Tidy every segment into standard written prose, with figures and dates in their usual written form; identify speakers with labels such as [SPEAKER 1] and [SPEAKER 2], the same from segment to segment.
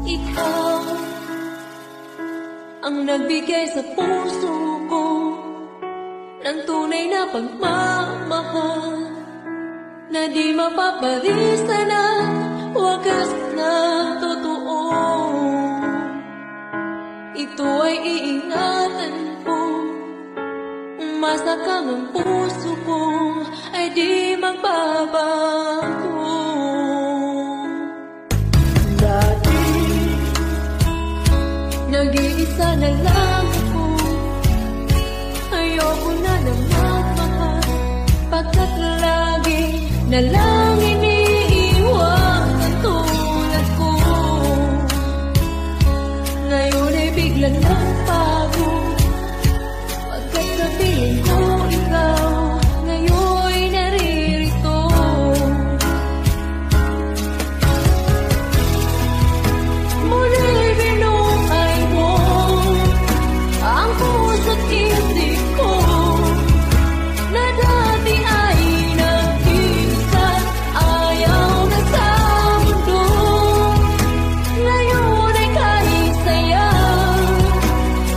[SPEAKER 1] Ikaw ang nagbigay sa puso ko ng tunay na pagmamahal na di mapapalisan at wagas na totoo. Ito ay iingatan ko, masakang ang puso ko ay di magbabago. Dati nag-iisa na lang ako, ayoko na ng magmahal, pagkat lagi na lang iniiwan ang tulad ko. Ngayon ay biglang nagbago, pagkat kapiling ko ikaw, ngayon ay naririto. Muli binuhay mo ang puso't isip ko na dati ay nag-iisa, ayaw na sa mundo. Ngayon ay kahit saya,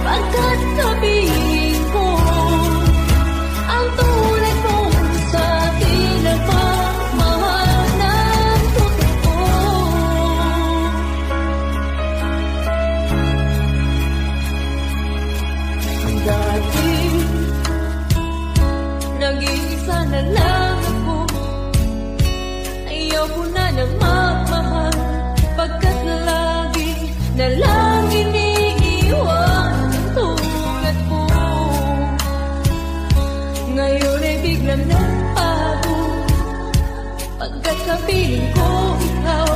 [SPEAKER 1] pagkat sabihin ko ang tulad mo sa akin nagmamahal ng totoo. Dati nag-iisa na lang ako, ayaw ko na ng magmahal, pagkat lagi na lang iniiwan ang tulad ko. Ngayon ay biglang nagbago, pagkat kapiling ko ikaw,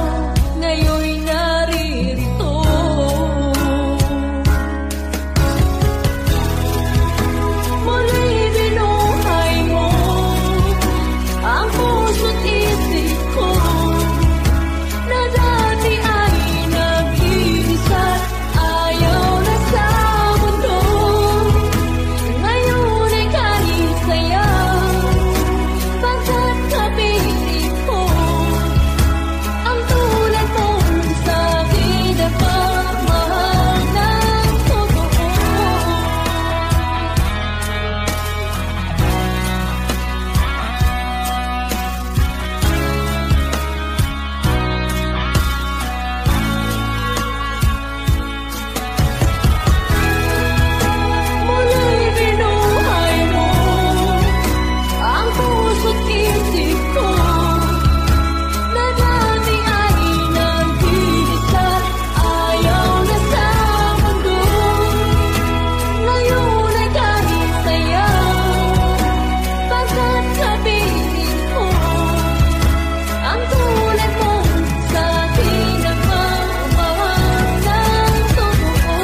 [SPEAKER 1] ngayon ay naririto. Muli binuhay mo ang puso't isip ko na dati ay nag-iisa, ayaw na sa mundo. Ngayon ay kahit saya, pagkat kapiling ko ang tulad mo sa akin nagmamahal ng totoo. Muli binuhay mo ang puso't isip ko na dati ay nag-iisa, ayaw na sa mundo. Ngayon ay kahit saya, pagkat kapiling ko ang tulad mo sa akin nagmamahal ng totoo.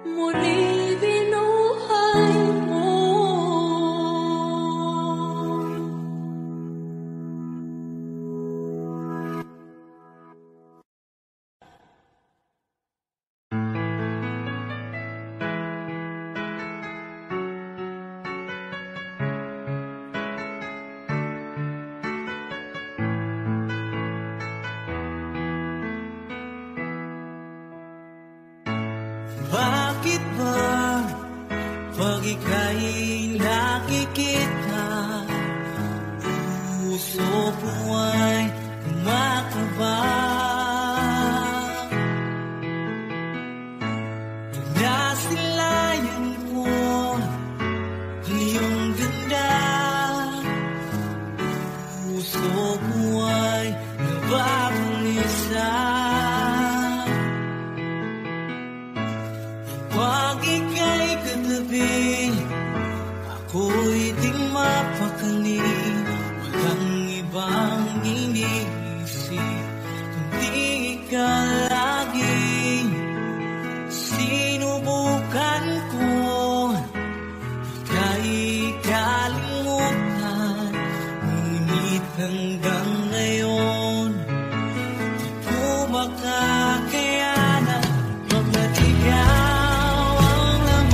[SPEAKER 1] Muli binuhay mo.
[SPEAKER 2] Bakit ba pag ika'y nakikita, puso ko ay kumakabang? Nasilayan ko ang iyong ganda, puso ko ay nababangisa. Pag ika'y katabi, ako'y di mapakali, walang ibang iniisip, kundi ikaw lagi. Sinubukan ko, ika'y kalimutan, ngunit hanggang ngayon, di ko makakayanan. Pag natigaw ang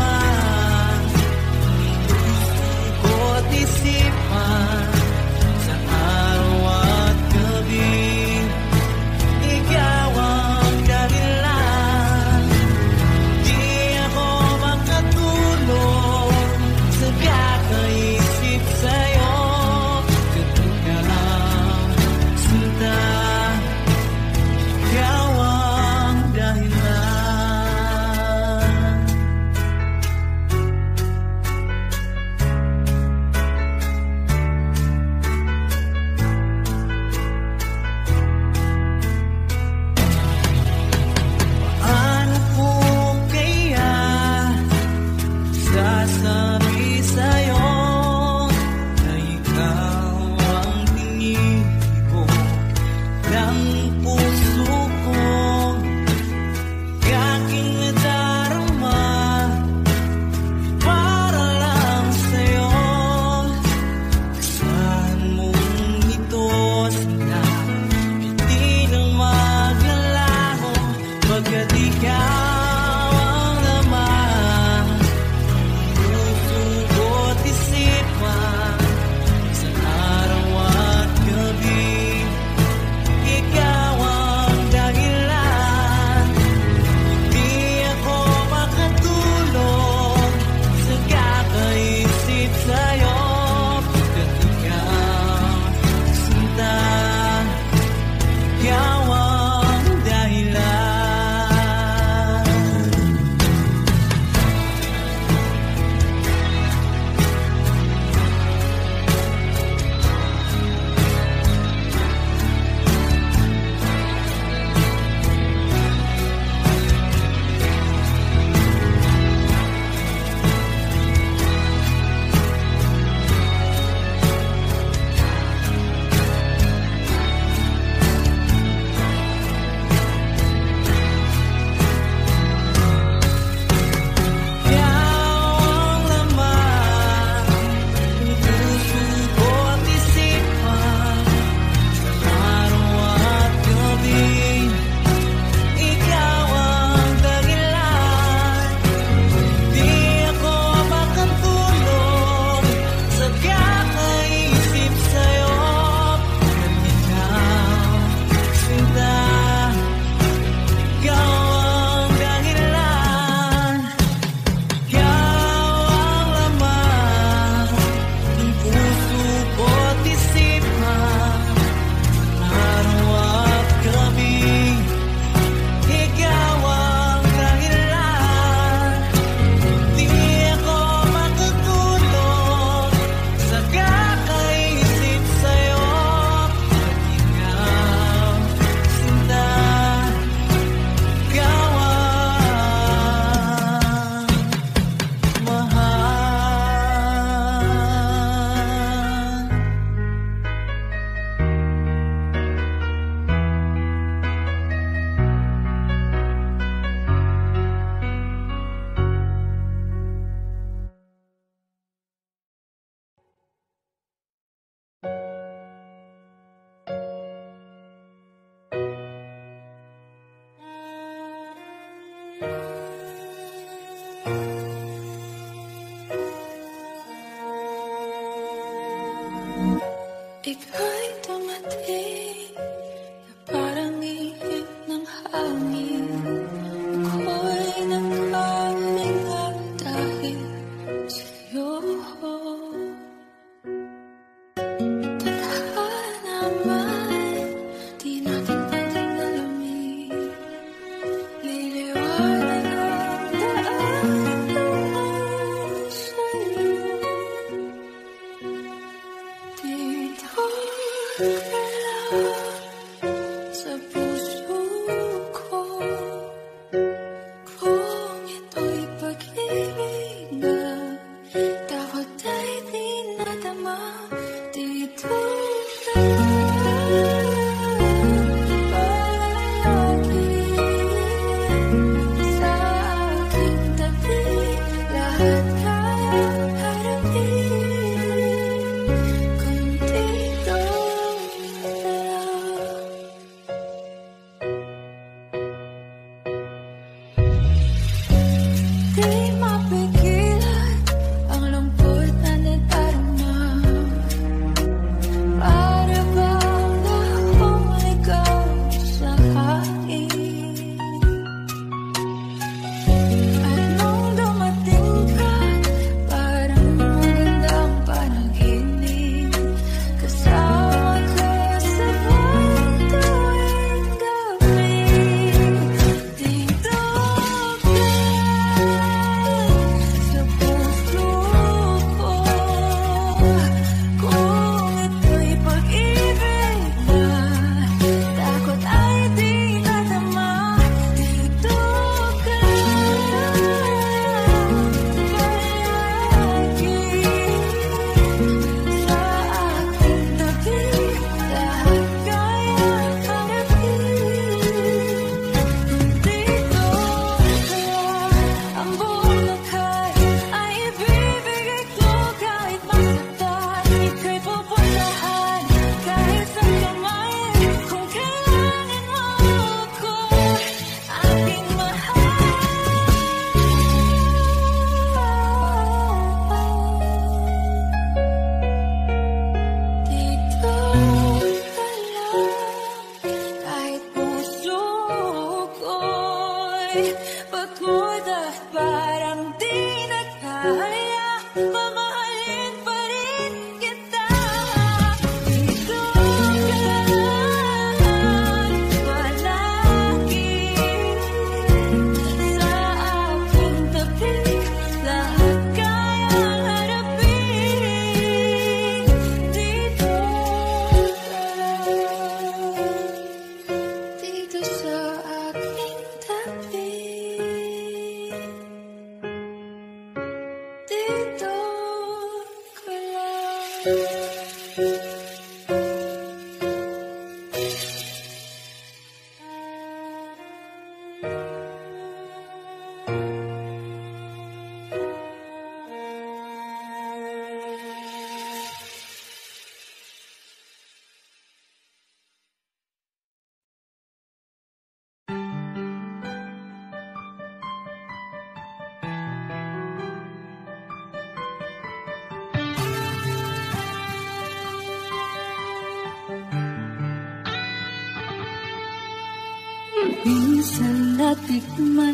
[SPEAKER 1] Minsan natikman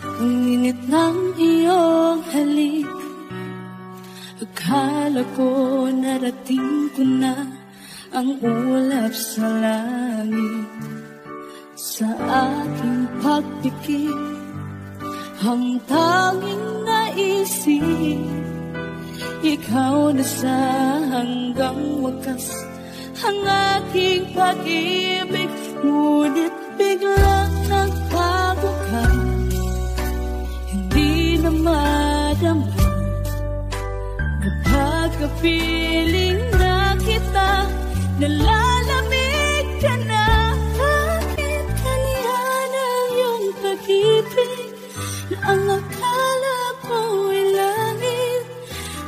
[SPEAKER 1] ang init ng iyong halik. Akala ko narating ko na ang ulap sa langit. Sa aking pagpikit, ang tanging naisip, ikaw na sa hanggang wakas ang aking pag-ibig. Ngunit biglang nagbago ka, hindi na madama kapag kapiling na kita, nalalamig ka na. Bakit kalihan ang iyong pag-ibig na ang akala ko'y langit?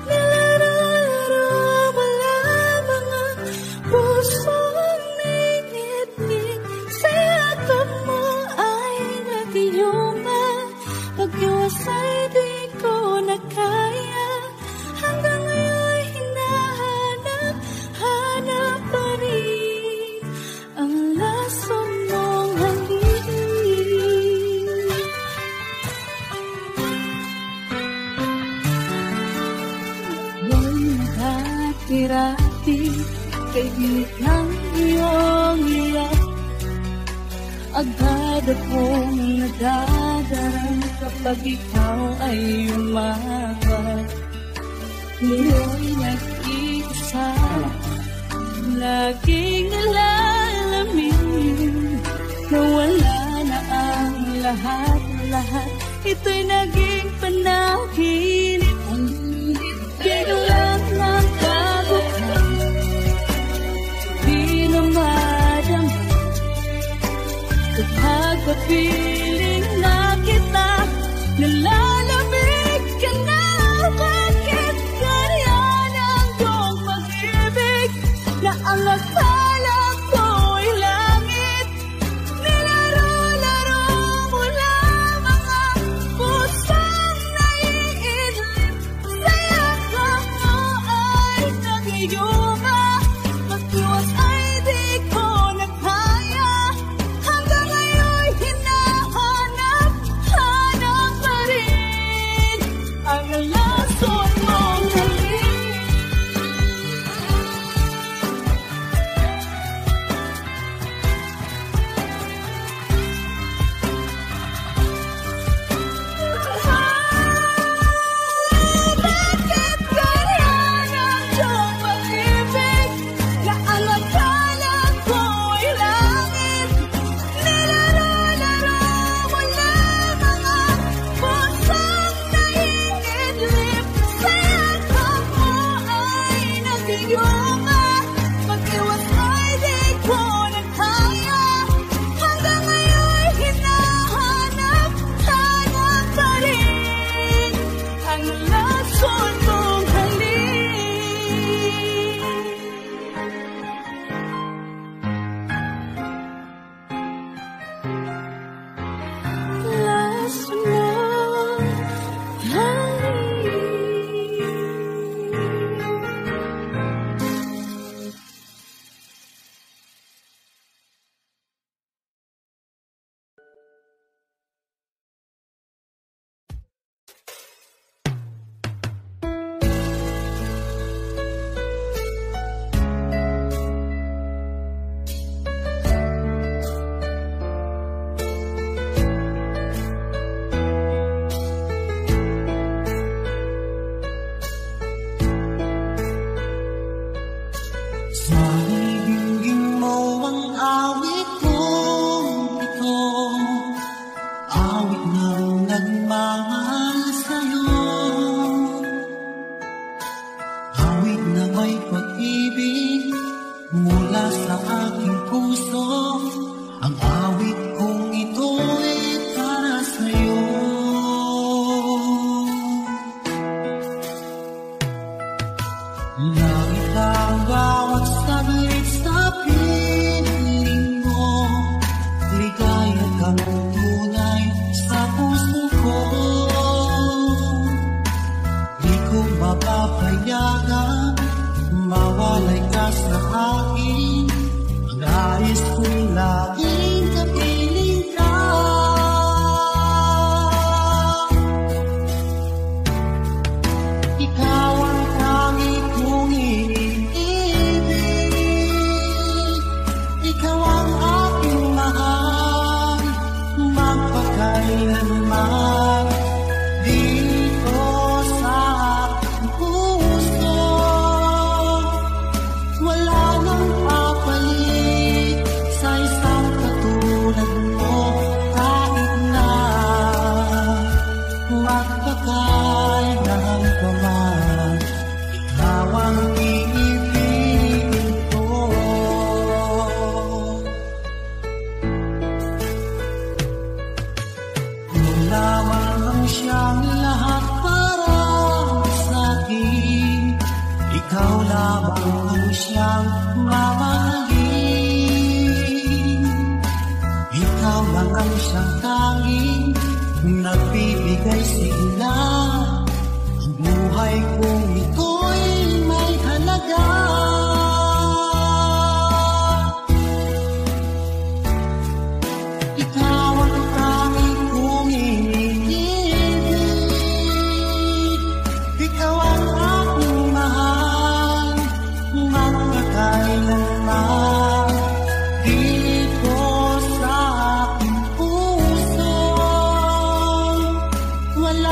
[SPEAKER 1] Nilararo mo lamang ang pusong ningit-ngit. Sa yakap mo ay nagiyuma, pag-iwasay di ko na kaya. Hanggang ngayon hinahanap pa rin ang laso mong hangin. Ako'y nagkakirati kay bilik ng iyong iyak. Agad akong nadadarang kapag ikaw ay umawa. Ngayon nag-iisa, laging nalalamin na wala na ang lahat-lahat. Ito'y naging panaginip. Biglang nagbago ka, di na madama kapag papiling na kita, nalalamig ka na. lason mong halik. Lason mong halik.
[SPEAKER 2] Sa ibigin mo ang awit kong ito, awit ng nagmamahal sa'yo, awit na may pag-ibig mula sa aking puso. Ang awit kong ito'y para sa'yo. Langit ang bawat saglit sa piling mo, ligaya kang tunay sa puso ko. Di ko mapapayagan mawalay ka sa akin. Ang nais ko'y laging kapiling ka. Ikaw ang tanging kong iniibig, ikaw ang aking mahal, magpakailanman dito sa aking puso. Wala nang papalit sa isang katulad mo, kahit na magpakailan pa man, ikaw ang iibigin ko. Ikaw lamang ang siyang lahat para sa'kin, ikaw lamang ang siyang mamahalin. Ikaw lang ang siyang tanging nagbibigay sigla. Ang buhay kong ito'y may halaga. Ikaw ang tanging kong iniibig, ikaw ang aking mahal, magpakailanman dito sa aking puso. Wala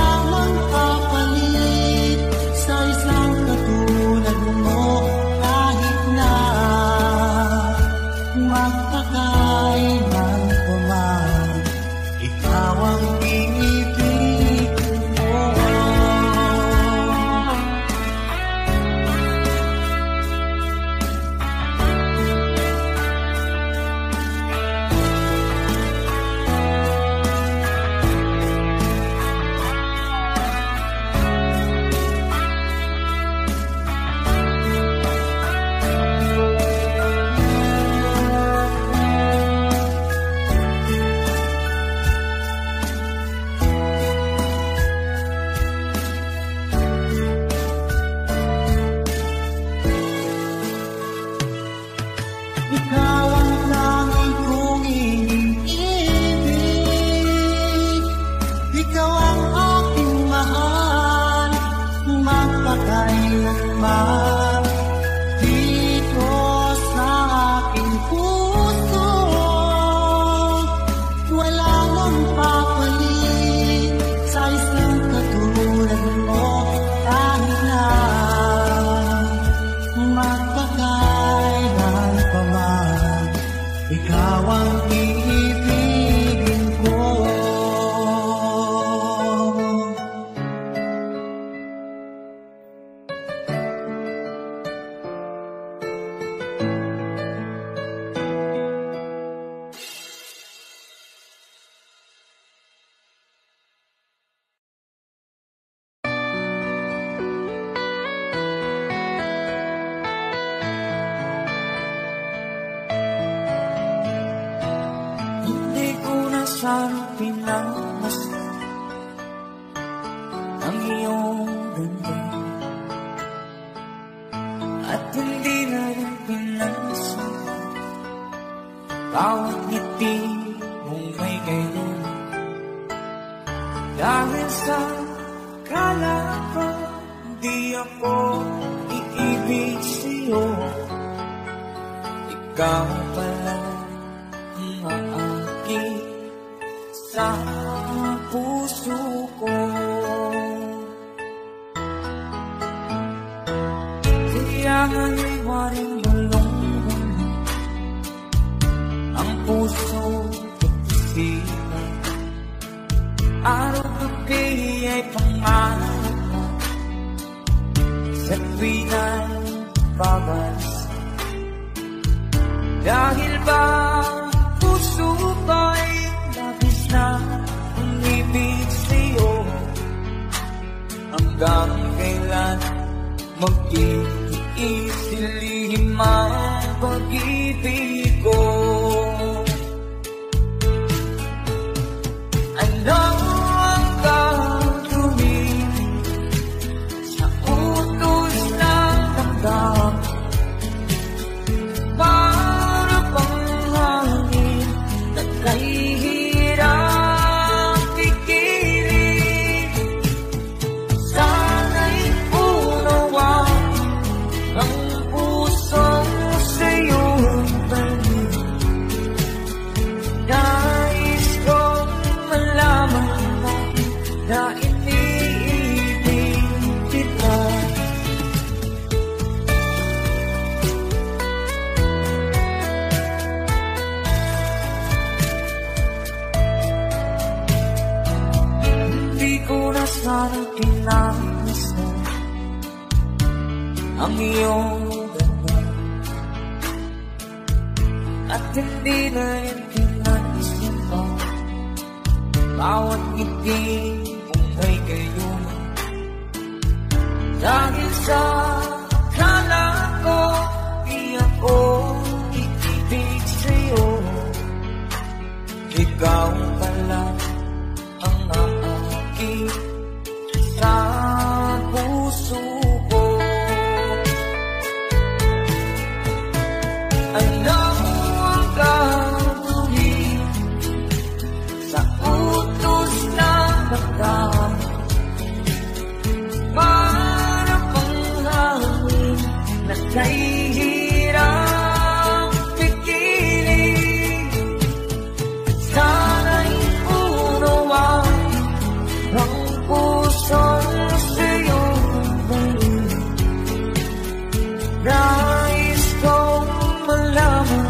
[SPEAKER 2] sarapin ng masaya ang iyong ganda, at hindi na rin pinansin bawat ngiti mong may ganyan. Dahil sa kala ko di ako iibig sa'yo, ikaw pala ang aakit sa puso ko. Kaya nga'y waring malungkot ang puso at isipan, araw-gabi ay pangarap mo sa tuwing ay babalik. Dahil ba puso ko'y labis na umibig sa'yo, hanggang kailan mag-iisilihim ang pag-ibig ko? Ano ang gagawin sa utos ng damdamin? Para bang hangin na kahihirap pigilan? Sana'y unawaan ang pusong sa'yo'y balik. Nais kong malaman mo na iniibig kita. Hindi ko na sana pinansin ang iyong ganda, at hindi na rin pinansin mo bawat ngiti mong may gayuma. Dahil sa akala ko di ako iibig sa'yo, ikaw pala ang aakit sa puso ko. Ano ang gagawin sa utos ng damdamin? Para bang hangin na kahihirap pigilan? Sana'y unawaan ang pusong sa'yo'y balik. Nais kong malaman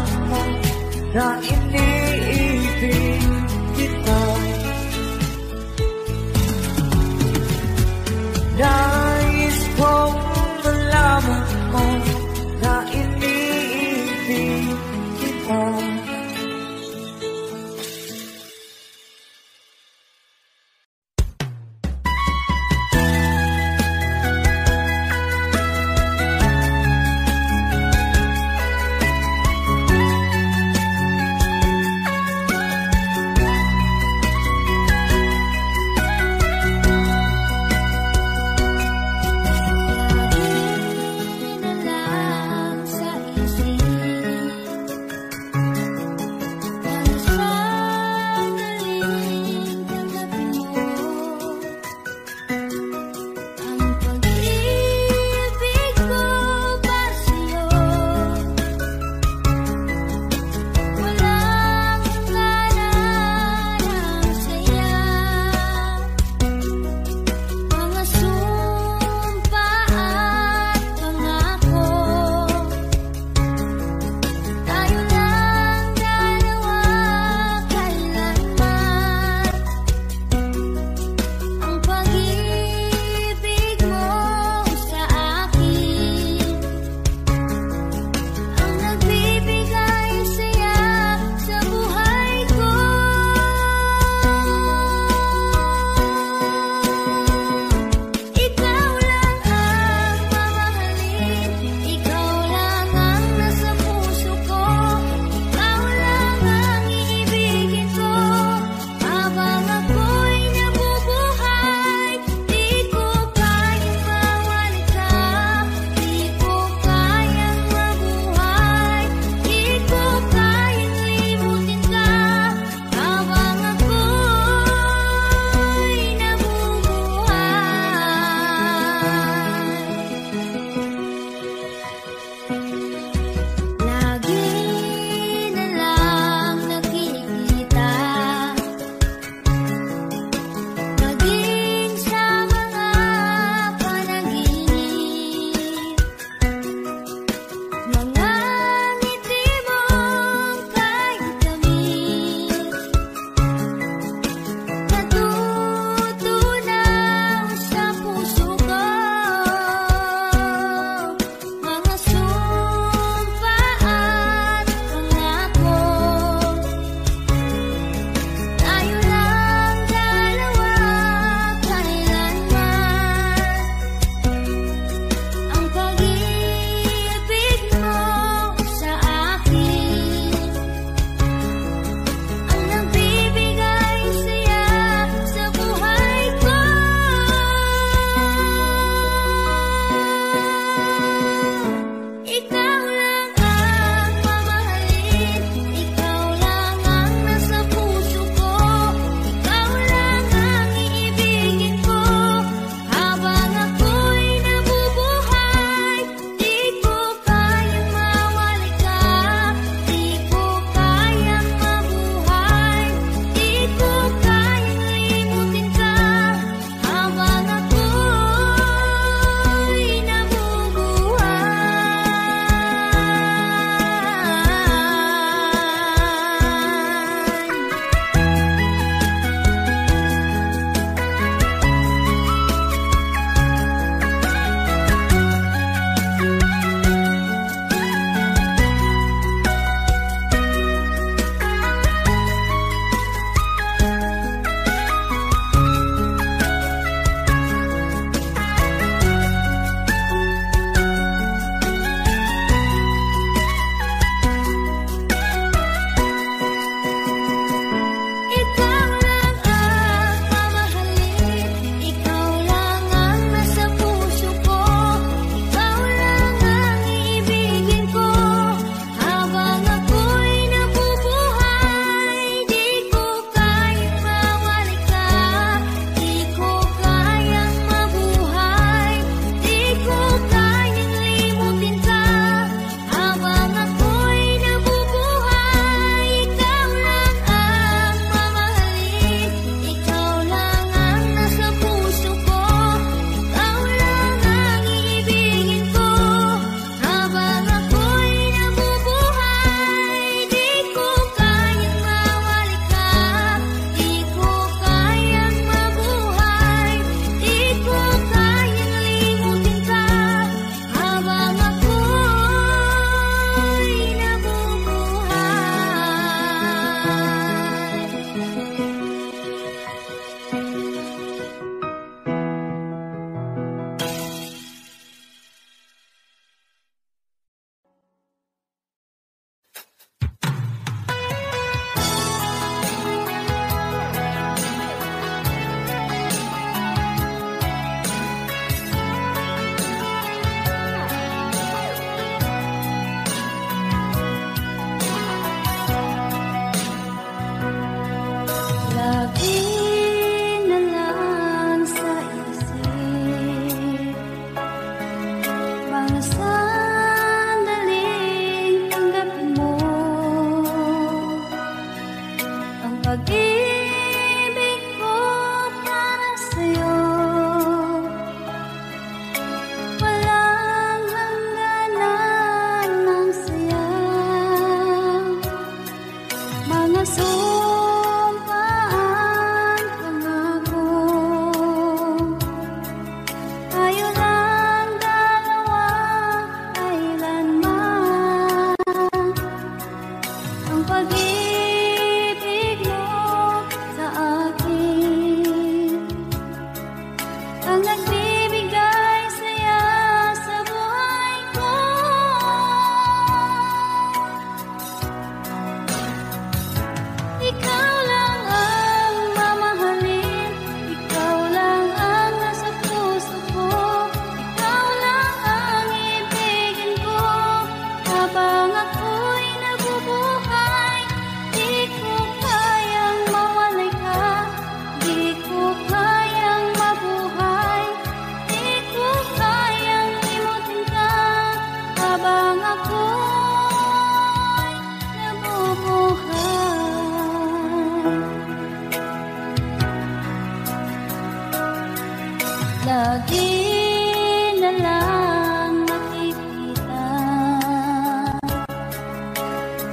[SPEAKER 1] Lagi na lang makikita,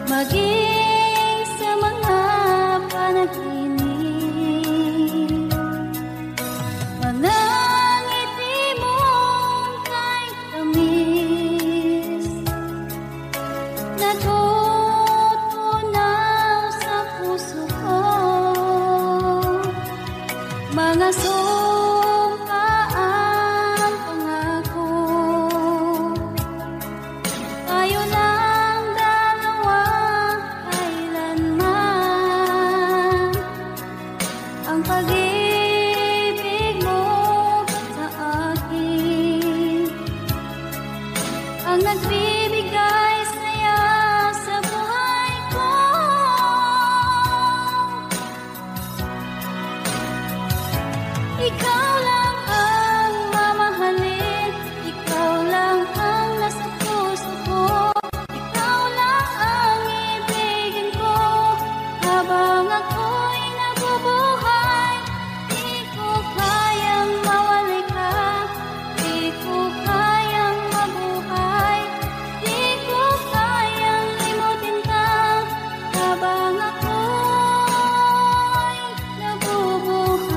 [SPEAKER 1] maging sa mga panaginip. Manangiti mong kay tamis, natutunaw sa puso ko. Mga sumpa ang pangako, tayo lang dalawa kailanman. Ang pag-ibig mo sa akin ang nagbibigay saya sa buhay ko. Ikaw lang ang mamahalin, ikaw lang ang nasa puso ko. Ikaw lang ang ibigin ko habang ako'y nabubuhay. Di ko kayang mawalay ka, di ko kayang mabuhay, di ko kayang limutin ka habang ako'y nabubuhay.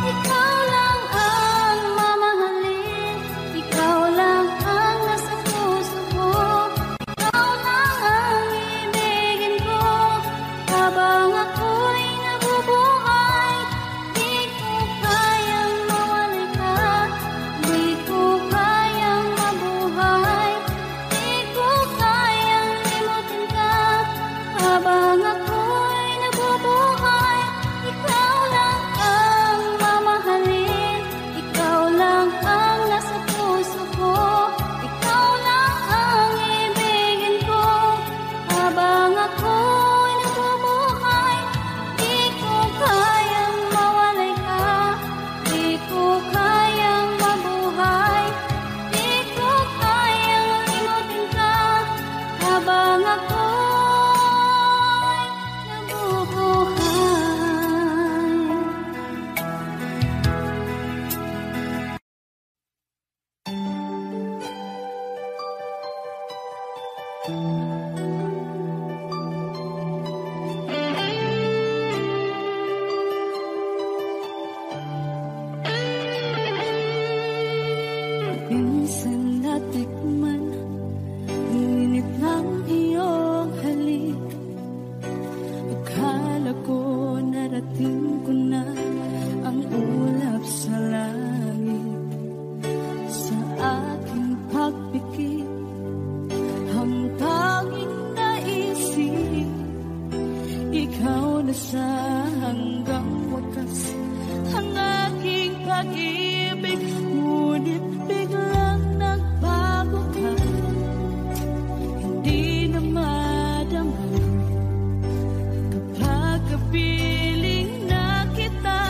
[SPEAKER 1] Ikaw lang ang mamahalin, ikaw lang ang nasa puso ko. Ikaw lang ang ibigin ko habang ako'y nabubuhay. Di ko kayang mawalay ka, di ko kayang mabuhay, di ko kayang limutin ka habang ako'y nabubuhay. Ikaw lang ang mamahalin, ikaw lang ang nasa puso ko. Ikaw lang ang ibigin ko habang ako'y nabubuhay. Di ko kayang mawalay ka, di ko kayang mabuhay, di ko kayang limutin ka habang ako'y nabubuhay. Minsan natikman ang init ng iyong halik. Akala ko narating ko na ang ulap sa langit. Sa aking pagpikit, ang tanging naisip, ikaw na sa hanggang wakas ang aking pag-ibig. Ngunit biglang nagbago ka, hindi na madama kapag kapiling na kita.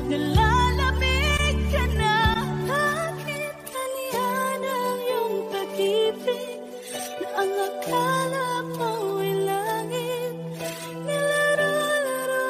[SPEAKER 1] Nalalamig ka na, bakit kaniyan ang iyong pag-ibig na ang akala mo'y langit? Nilaro-laro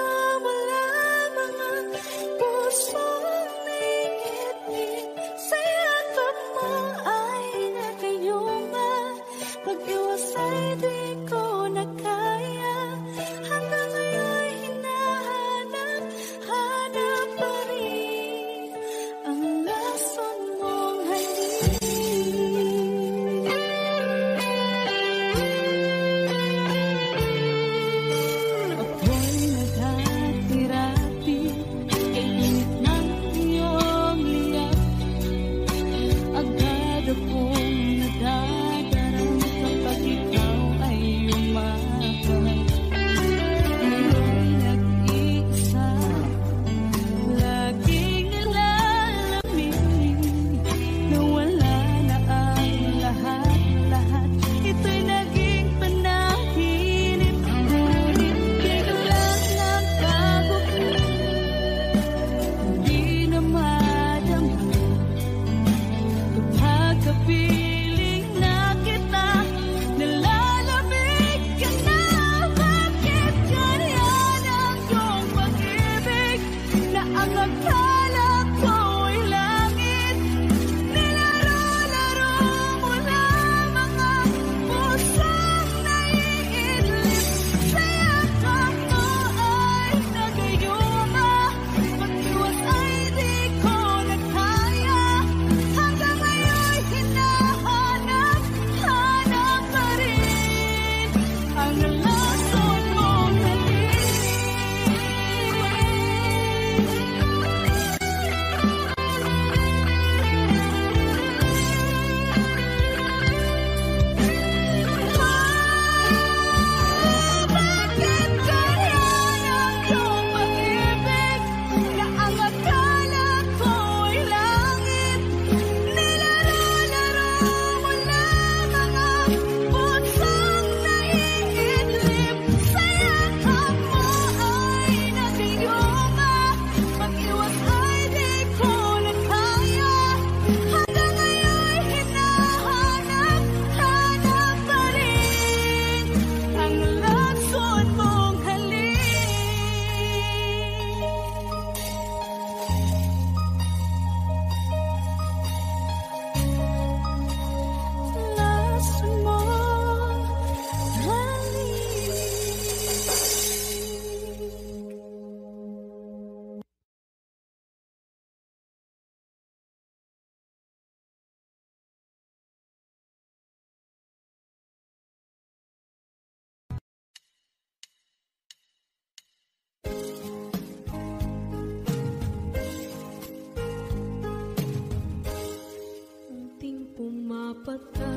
[SPEAKER 1] pumapata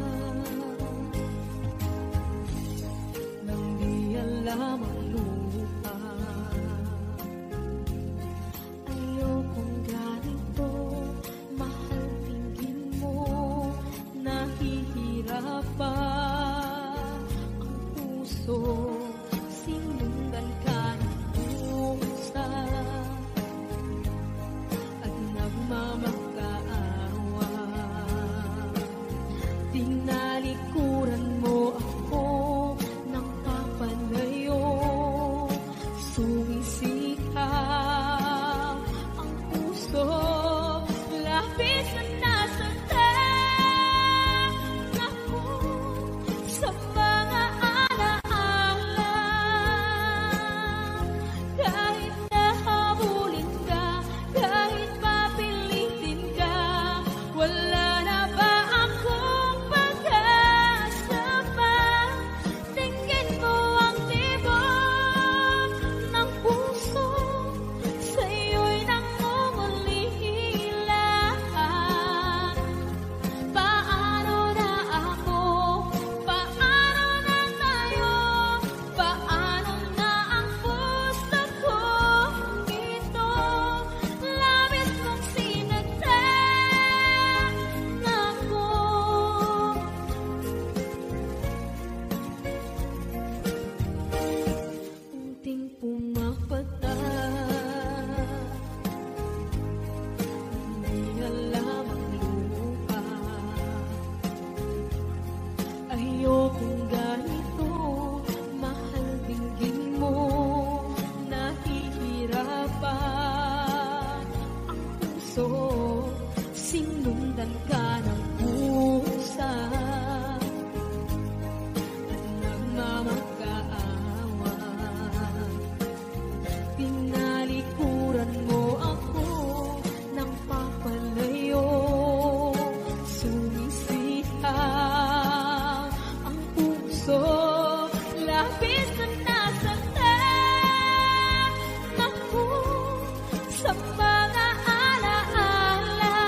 [SPEAKER 1] nang di alam ang lupa. Ayokong ganito, mahal, tingin mo, nahihirapan ang puso, sinundan ka ng pusa at nagmamakaawa. Tinalikuran mo ako ng papalayo, sumisigaw ang puso, labis na nasasaktan ako sa mga alaala. Kahit nahabulin ka, kahit papilitin ka, wala na ba akong pag-asa pa? Tingin mo ang tibok ng puso, sa'yo'y nangungulila. Paano na ako? Paano na tayo? Paano na ang puso ko ito? Labis mong sinaktan ako. Unting pumapata, hindi alam ang lupa. Ayokong ganito, mahal, dinggin mo, nahihirapan ang puso, sinundan ka ng pusa at nagmamakaawa. Tinalikuran mo ako ng papalayo, sumisigaw ang puso, labis na nasasaktan ako sa mga alaala.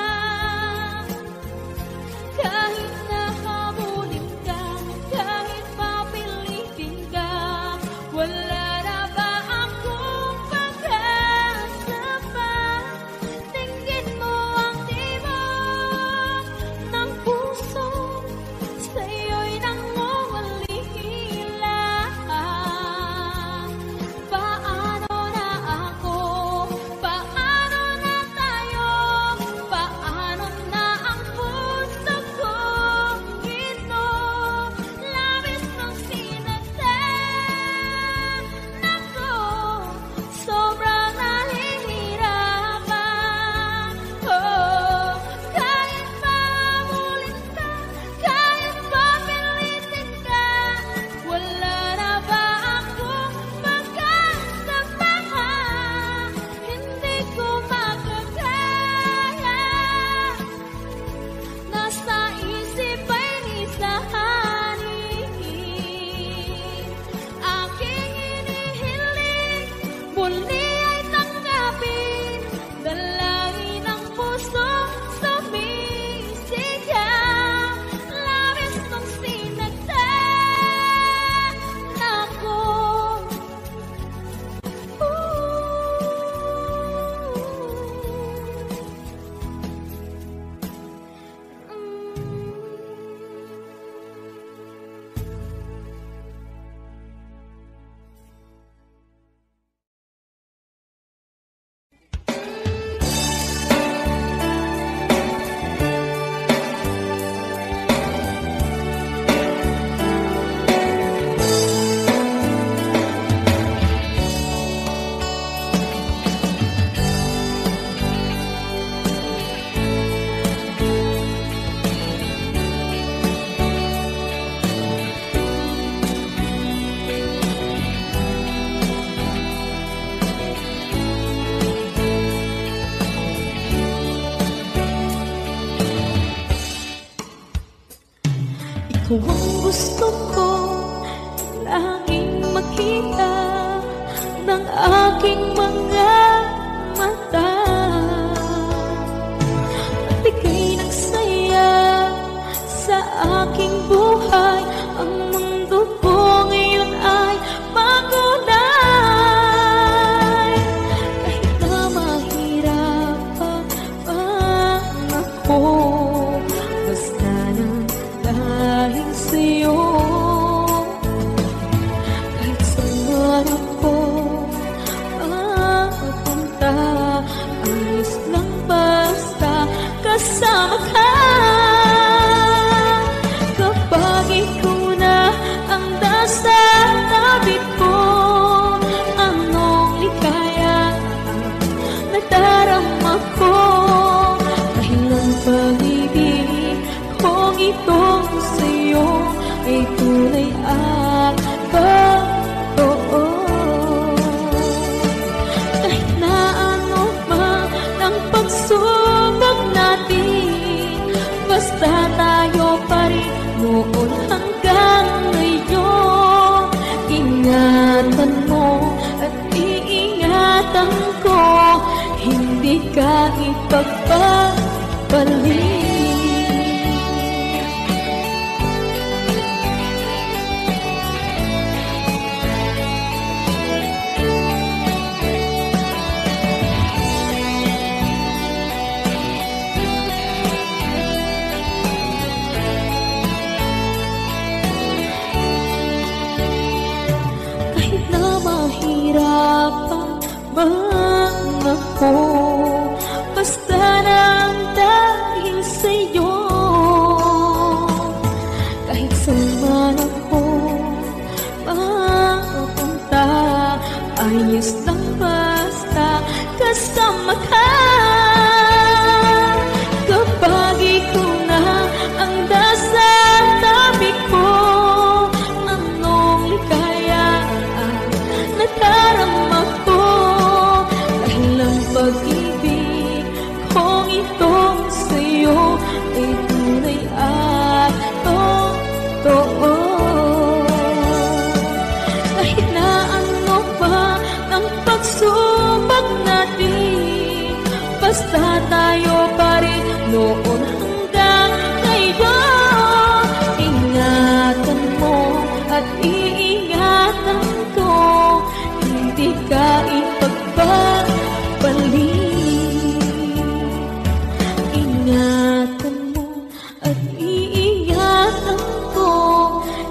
[SPEAKER 1] Kahit nahabulin ka, kahit papilitin ka, wala na ba akong pag-asa pa? Tingin mo ang tibok ng puso, sa'yo'y nangungulila. Paano na ako? Paano na tayo? Paano na ang puso ko ito? Labis mong sinaktan ako, sobrang nahihirapan. Oh, kahit pahabulin ka, kahit papilitin ka, wala na ba akong pag-asa pa? Hindi ko makakaya, nasa isip ay nisahanin. Aking inihiling, muli ay tanggapin, dalangin ng puso, sumisigaw, labis mong sinaktan ako. Ikaw ang gusto ko laging makita ng aking mga mata. At ika'y nagsaya sa itong sa'yo ay tunay at totoo. Kahit na ano man ang pagsubok natin, basta tayo pa rin noon hanggang ngayon. Ingatan mo at iingatan ko, hindi ka ipagpapalik. Mahirapan man ako, basta nang dahil sa'yo. Kahit saan ako mapunta, ayos lang basta kasama ka. Kapag ikaw na ang nasa tabi ko, nadarama ko dahil ang pag-ibig kong itong sa'yo ay tunay at totoo. Kahit na ano pa ang pagsubok natin, basta tayo pa rin noon hanggang ngayon. Ingatan mo at iingatan ko, hindi ka ipagpapalik. Ingatan mo at iingatan ko,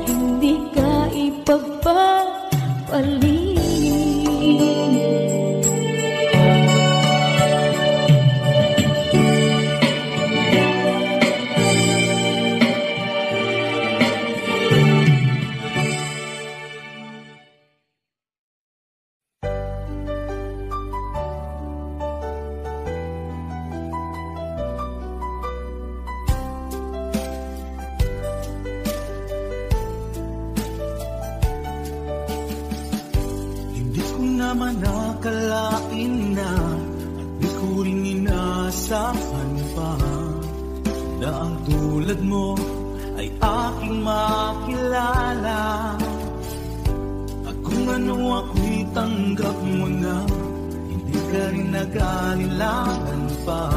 [SPEAKER 1] hindi ka ipagpapalik.
[SPEAKER 2] naman nakalain na at di ko rin inaasahan pa na ang tulad mo ay aking makilala. At kung ano ako'y tanggap mo na, hindi ka rin nag-alilangan pa.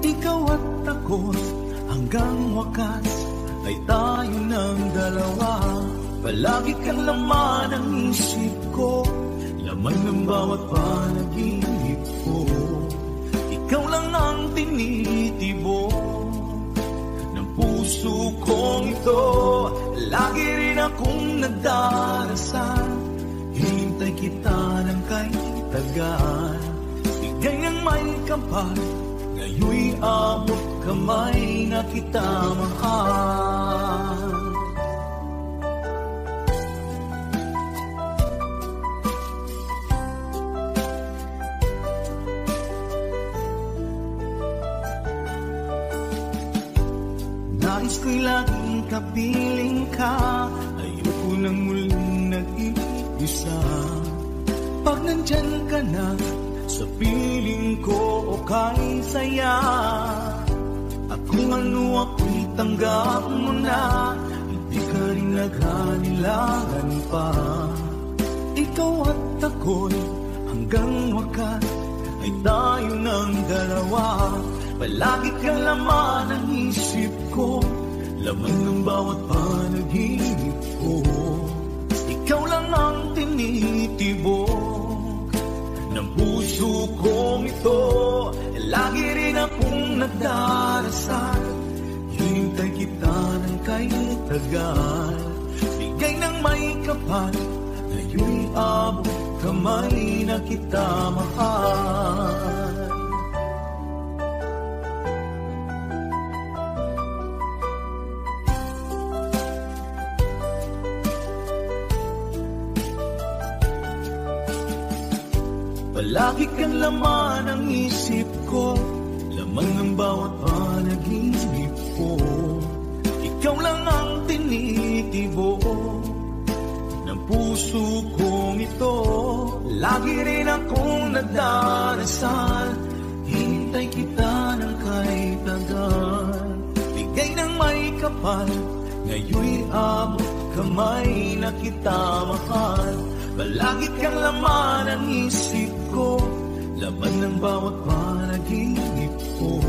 [SPEAKER 2] Ikaw at ako hanggang wakas ay tayo ng dalawa. Palagi kang laman ng isip ko, laman ng bawat panaginip ko. Ikaw lang ang tinitibok ng puso kong ito. Lagi rin akong nagdarasal, hinintay kita ng kay tagal. Bigay ng may kapal, ngayon'y abot kamay na kita mahal. Nais ko'y laging kapiling ka, ayoko nang muling nag-iisa. Pag nandyan ka na, sa piling ko okay saya. At kung ano ako'y tanggap mo na, hindi ka rin naghalilangan pa. Ikaw at ako'y hanggang wakas ay tayo ng dalawa. Palagi kang laman ng isip ko, laman ng bawat panaginip ko. Ikaw lang ang tinitibok ng puso kong ito. Lagi rin akong nagdarasal, hinintay kita ng kay tagal. Bigay ng may kapal, ngayon'y abot kamay na kita mahal. Palagi kang laman ng isip ko, laman ng bawat panaginip ko. Lagi rin akong nagdarasal, hintay kita ng kay tagal. Bigay ng may kapal, ngayon'y abot kamay na kita mahal. Palagi kang laman ang isip ko, laman ng bawat panaginip ko.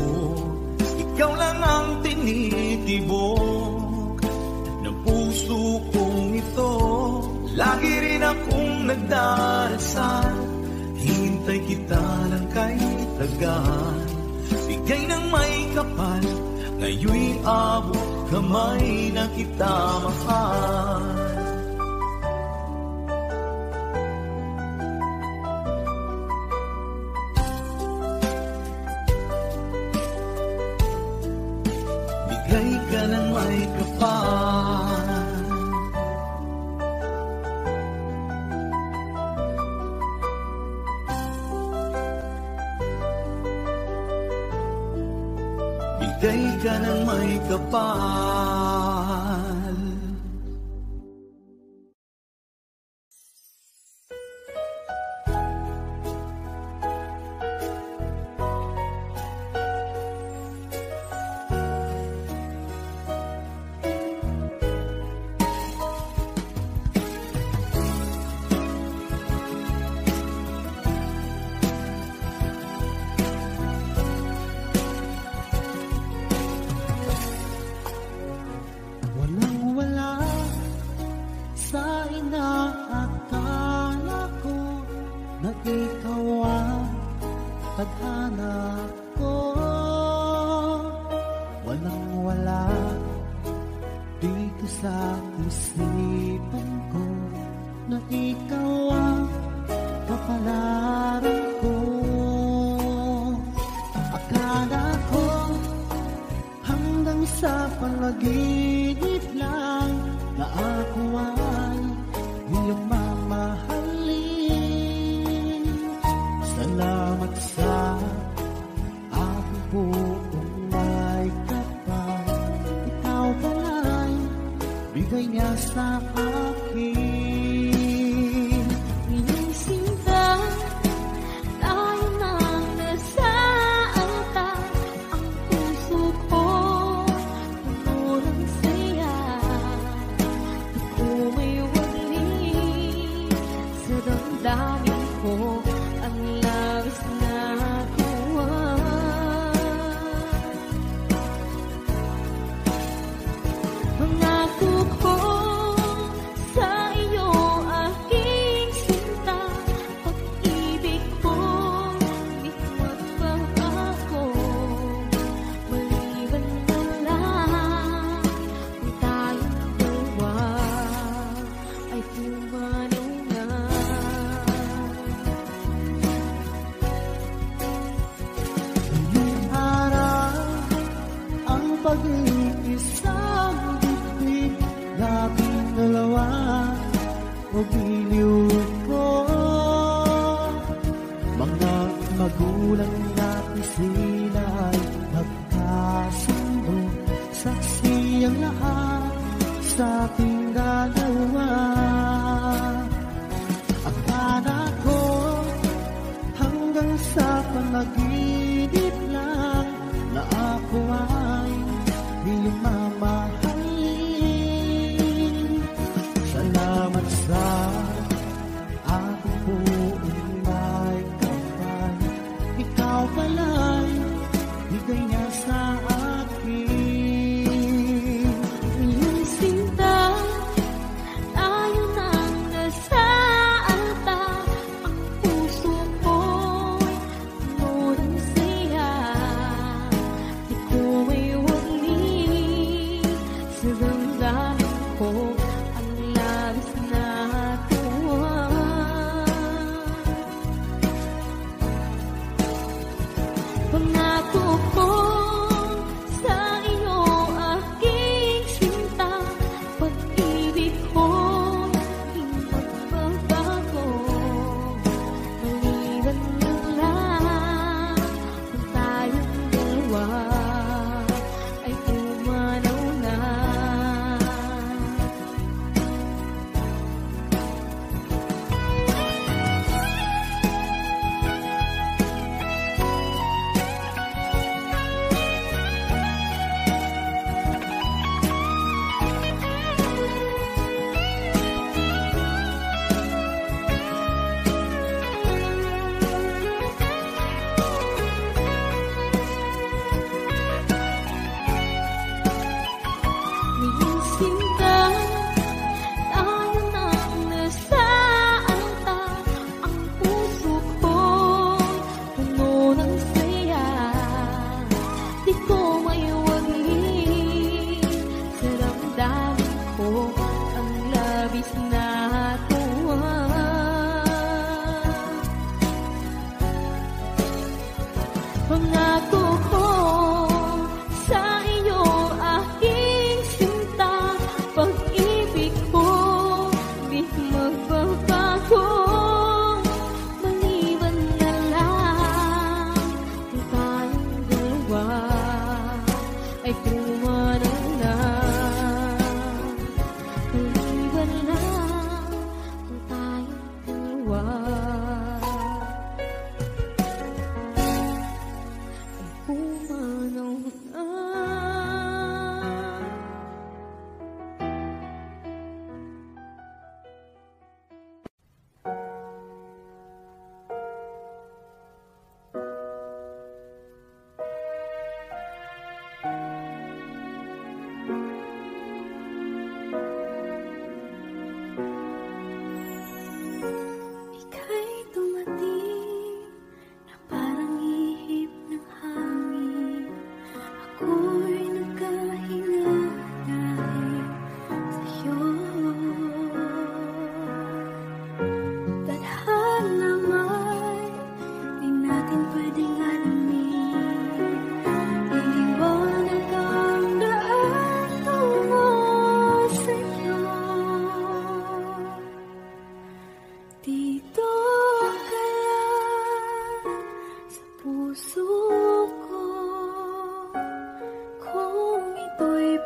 [SPEAKER 2] Ikaw lang ang tinitibok ng puso kong ito. Lagi rin akong nagdarasal, hintay kita ng kay tagal. Bigay ng may kapal, ngayon'y abot kamay na kita mahal. Bigay ka ng may kapal, bigay ka ng may kapal.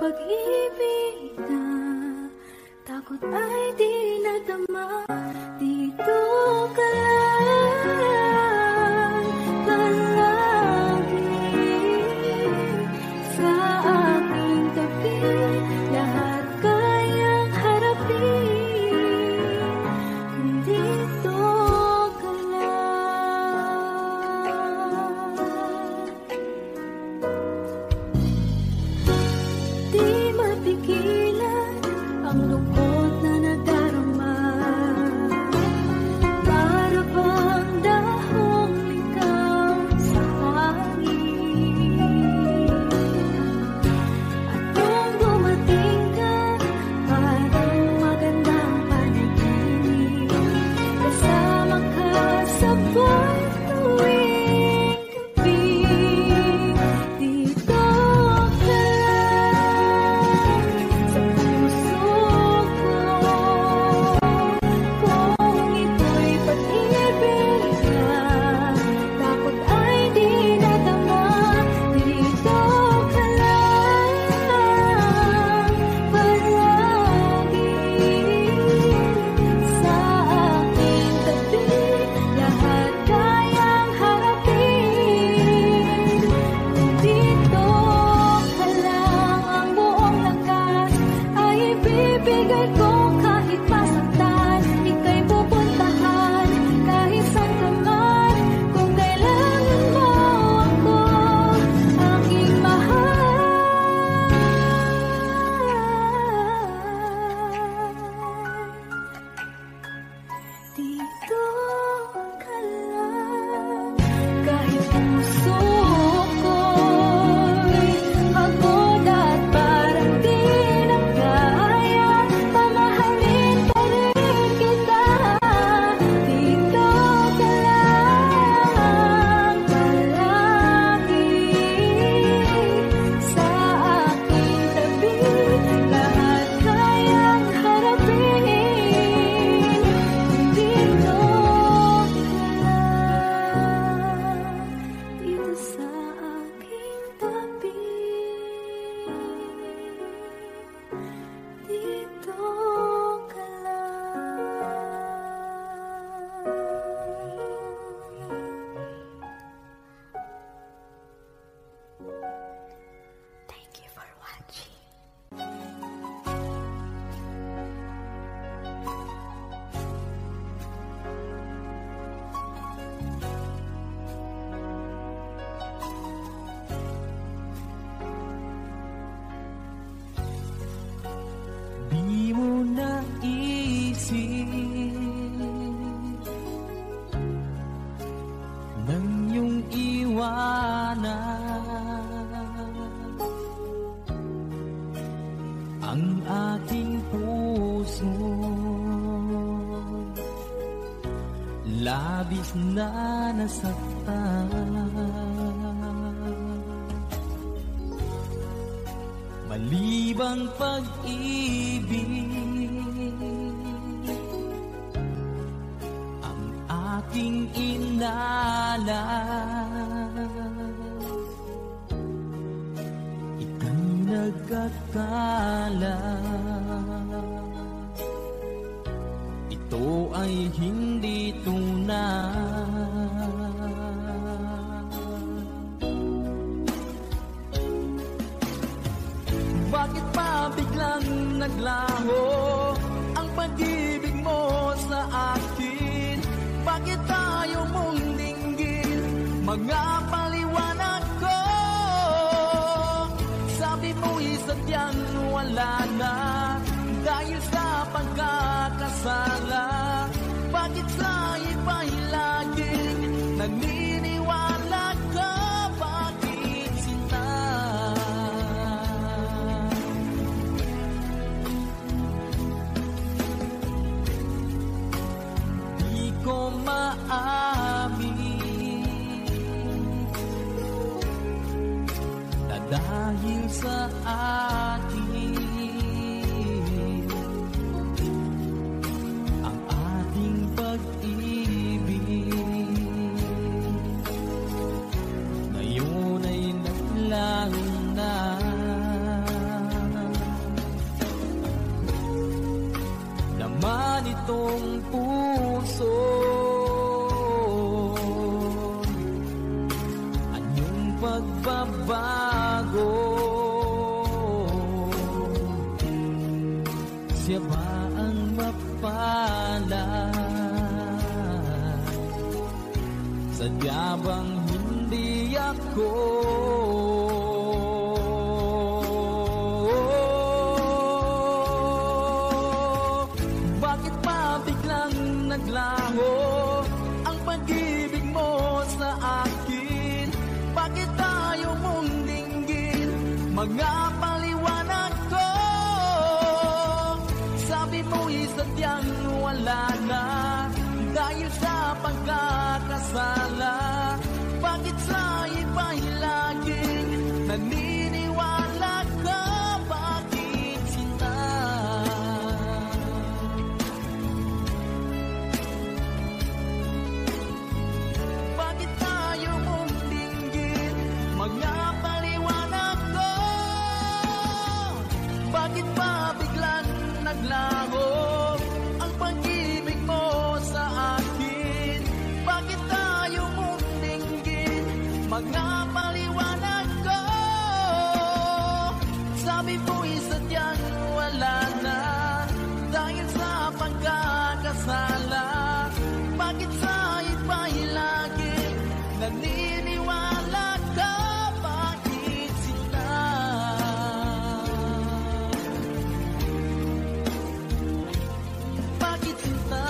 [SPEAKER 1] pag-ibig na takot ay di nadama. Dito ka lang palagi sa aking tabi, lahat kayang harapin kung dito ka lang. Di mapigilan ang lungkot na nadarama, para bang dahong ikaw sa hangin. At nung dumating ka, parang magandang panaginip, kasama ka sa buwan tuwing gabi. Dito ka lang sa puso ko, kung ito'y pag-ibig na takot ay di nadama. Dito ka lang palagi sa aking tabi, lahat kayang harapin kung dito ka lang. Ang buong lakas ay ibibigay ko kahit masaktan, ika'y pupuntahan kahit saan ka man. Kung kailangan mo ako, aking mahal, dito ka lang. Kahit puso ko'y pagod at parang di na kaya, pamahalin pa rin kita. Dito ka lang palagi sa aking tabi, lahat kayang harapin kung dito ka lang. Dito sa aking tabi, dito ka lang. Thank you for watching.
[SPEAKER 2] Di mo naisip nang iyong iwanan ang aking puso, labis na nasaktan. Malibang pag-ibig ang aking inalas, ika'y nagkakala. Ito ay hindi tunay. Bakit pa biglang naglaho ang pag-ibig mo sa akin? Bakit tayo mong dinggin mga paliwanag ko? Sabi mo'y sadyang wala na dahil sa pagkakasala. Bakit sa iba'y laging naniniwala ka? Bakit sinta? Di ko maamin na dahil sa akin ang ating pag-ibig iyong puso. Anyong pagbabago, siya ba ang mapalad? Sadya bang hindi ako? Bakit pa biglang naglaho ang pag-ibig mo sa akin? Bakit tayo mong dinggin mga paliwanag ko? Sabi mo'y sadyang wala na dahil sa pagkakasala. Bakit sa iba'y laging naniniwala ka? Bakit sinta? Bakit tayo mong dinggin mga paliwanag ko? Bakit pa biglang naglaho ang pag-ibig mo sa akin? Bakit tayo mong dinggin mga paliwanag ko? Sabi mo'y sadyang wala na dahil sa pagkakasala. Bakit sa iba'y laging naniniwala ka? Bakit sila? Bakit sila?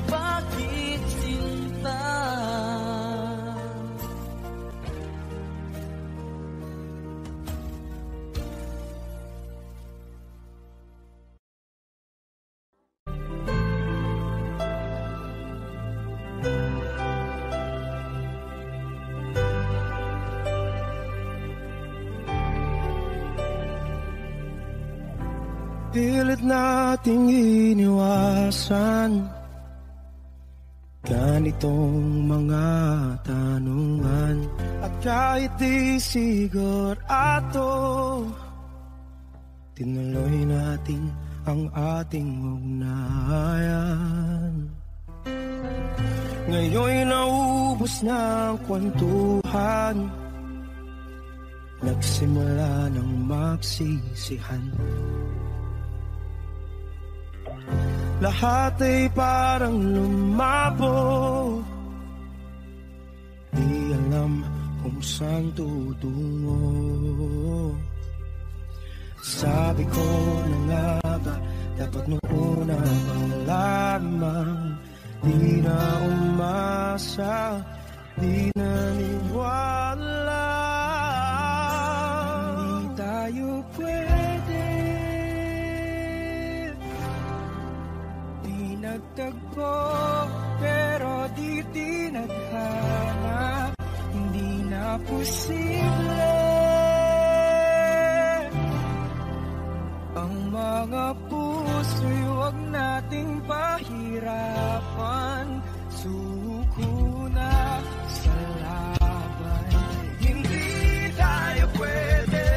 [SPEAKER 2] Bakit sinta?
[SPEAKER 3] Pilit nating iniwasan ganitong mga tanungan. At kahit di sigurado, tinuloy natin ang ating ugnayan. Ngayon'y naubos na ang kwentuhan, nagsimula ng magsisihan. Lahat ay parang lumabo, di alam kung saan tutungo. Sabi ko na nga ba, dapat nung una pa lamang, di na umasa, di naniwala. Hindi tayo pwede, di nagtagpo, pero di tinadhana. Hindi na posible ang mga puso'y huwag nating pahirapan. Suko na sa laban, hindi tayo pwede.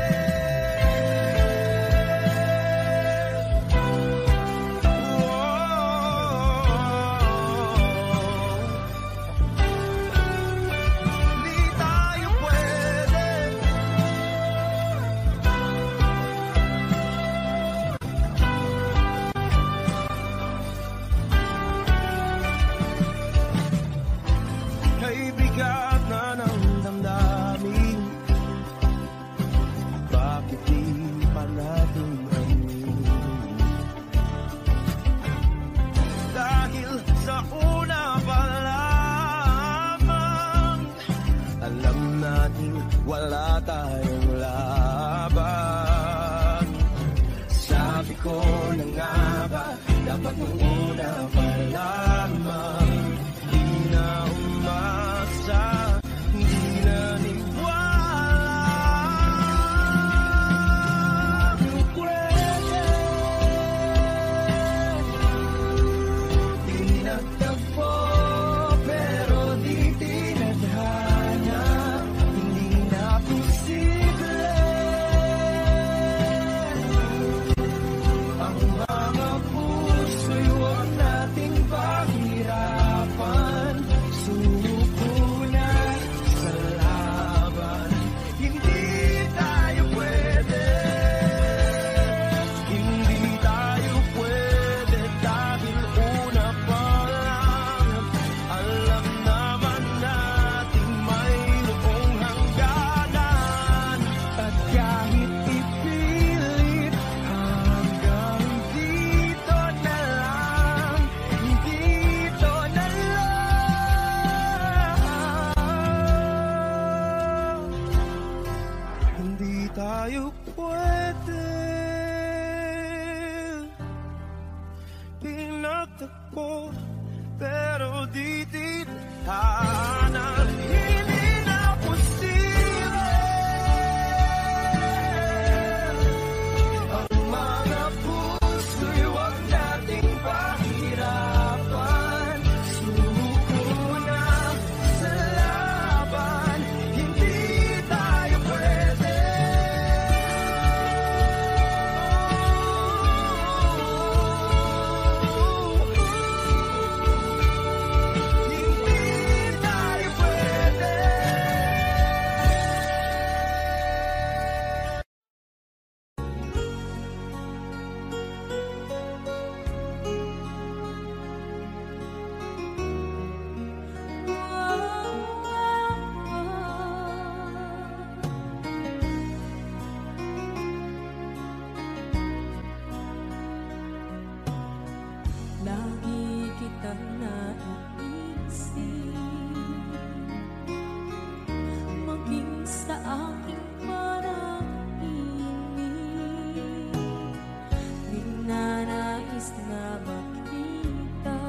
[SPEAKER 3] Wala tayong laban. Sabi ko na nga ba, dapat nung una pa lamang, di na umasa, di na niwala. Pwede, di nagtagpo, pero di tinadhana. Posible tayo pwede pinagtagpo, pero di tithanan. Hindi na posible ang mga puso'y huwag nating pahirapan. Suko na sa laban, hindi tayo pwede.
[SPEAKER 1] Lagi kitang naiisip, maging sa aking parang inig. Di na nais na makita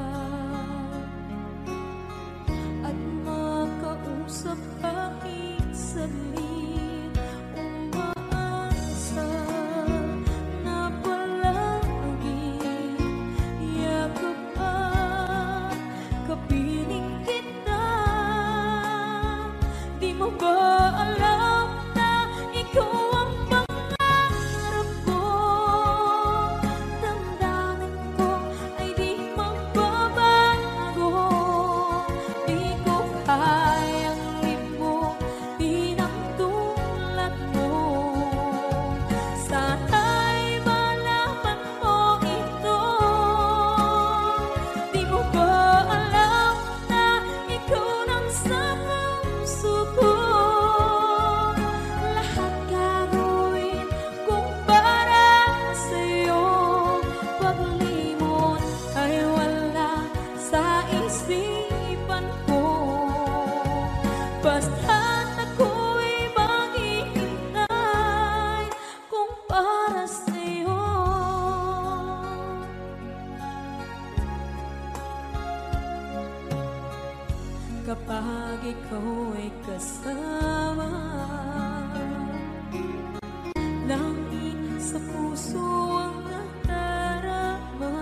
[SPEAKER 1] at makausap kahit saglit. Umaasa na palagi yakap at kapiling kita. Di mo ba alam na ikaw ang pangarap ko? Damdamin ko ay di magbabago. Di ko kayang limutin ang tulad mo. Sana'y malaman mo ito. Di mo ba alam na ikaw nang sa puso ko? Lahat gagawin kung para sa'yo. Paglimot ay wala sa isipan ko. Basta't ako'y maghihintay kung para sa'yo. Kapag ikaw ay kasama, langit sa puso ang nadarama,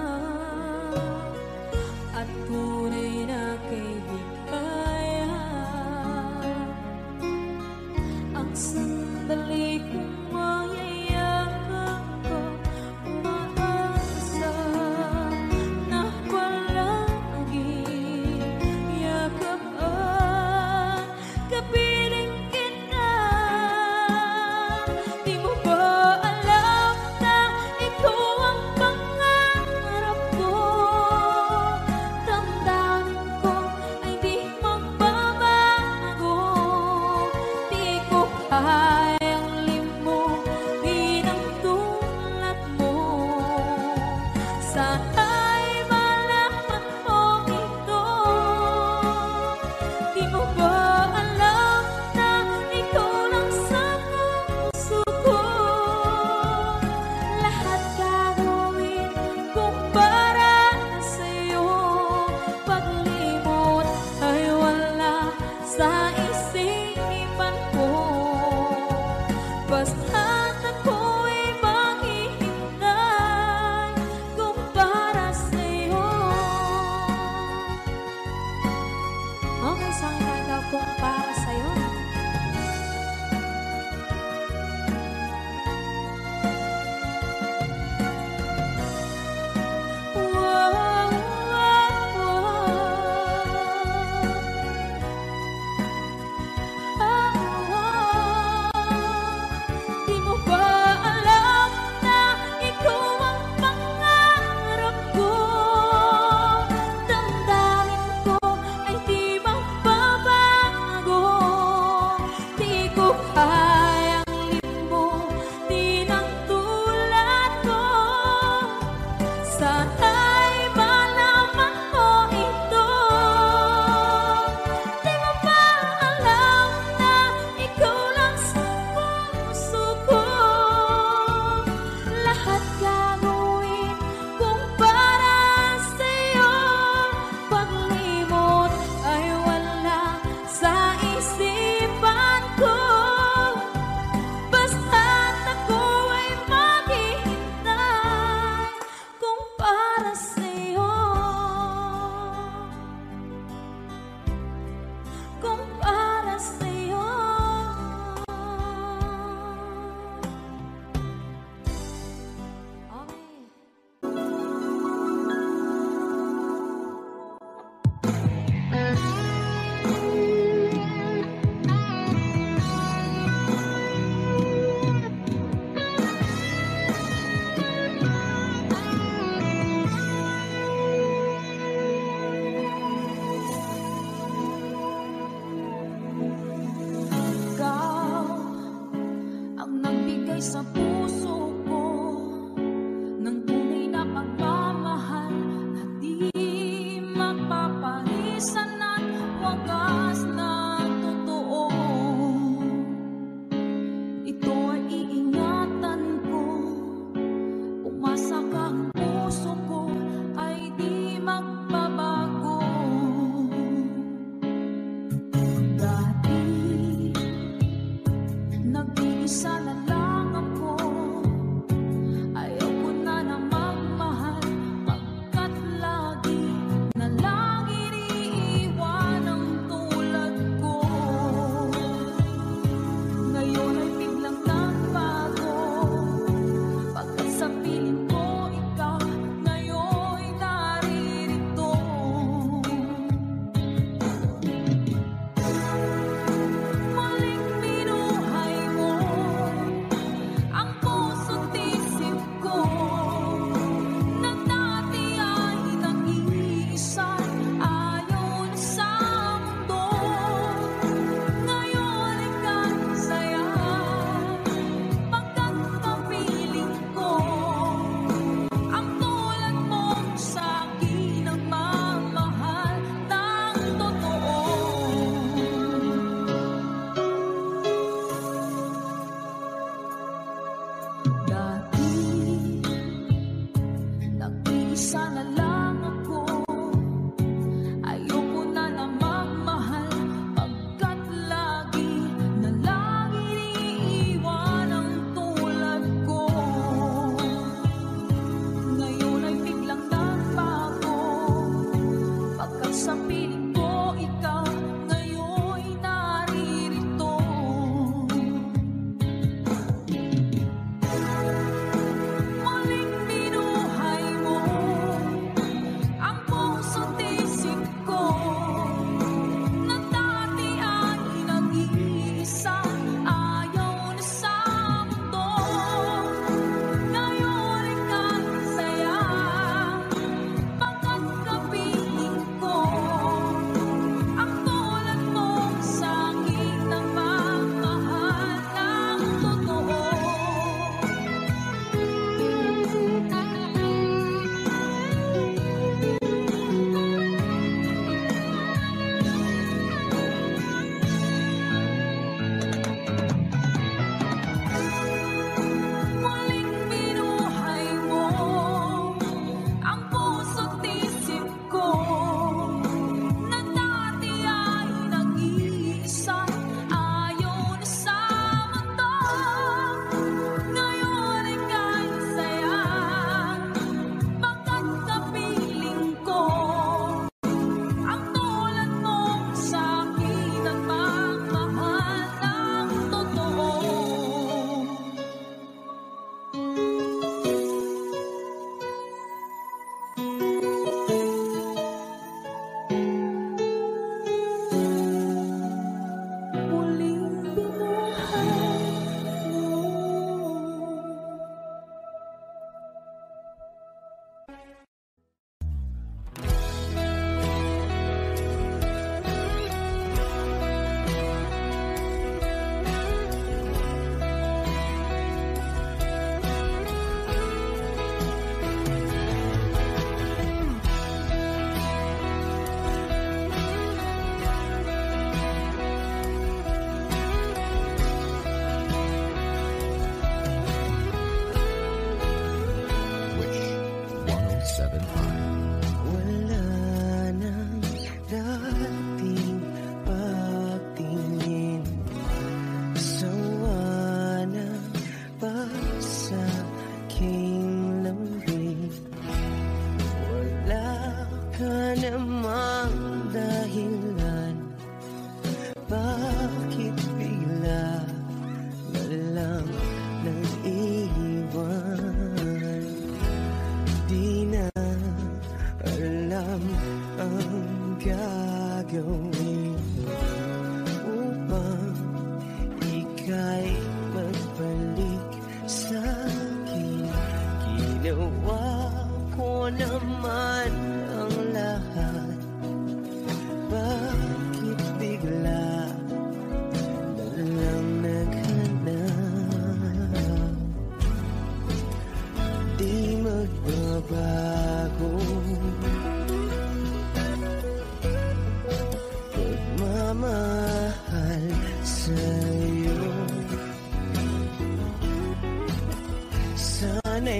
[SPEAKER 1] at tunay na kay hikaya. Ang sandali kong mayayakap ko, umaasa na palagi yakap at kapiling kita. Di mo ba alam na ikaw ang pangarap ko? Damdamin ko ay di magbabago. Di ko kayang limutin ang tulad mo. Sana'y malaman mo ito. Di mo ba alam na ikaw lang sa puso ko? Lahat gagawin kung para sa'yo. Paglimot ay wala sa isipan ko.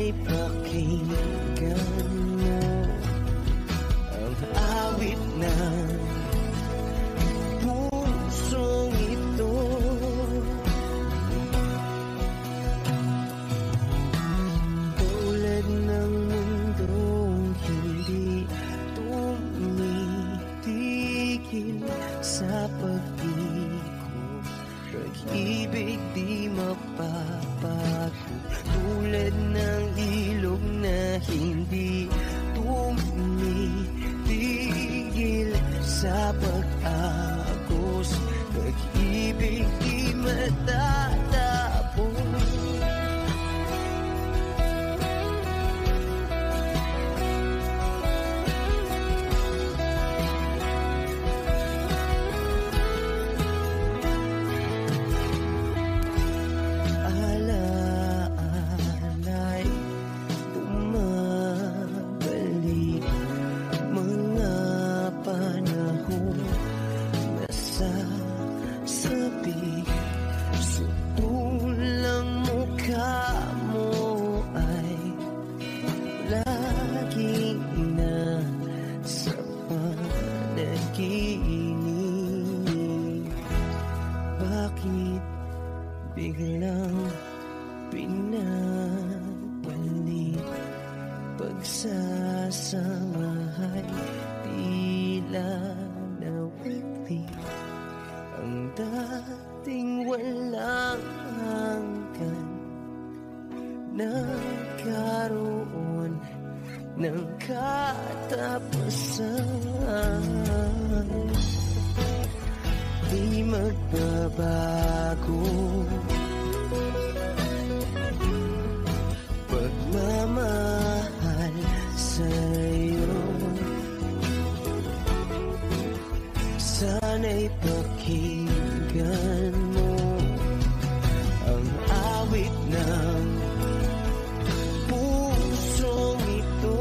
[SPEAKER 3] Sana'y pakinggan mo ang awit ng pusong ito. Tulad ng mundong hindi tumitigil sa pag-ikot, pag-ibig di mapapago. Tulad ng ilog na hindi tumitigil sa pag-agos, pag-ibig di matatapos. Bakit biglang pinapalik pagsasamahay, tila nawagli ang dating walang hanggan, nagkaroon ng katapusan. Di magbabago pagmamahal sa'yo. Sana'y pakinggan mo ang awit ng pusong ito.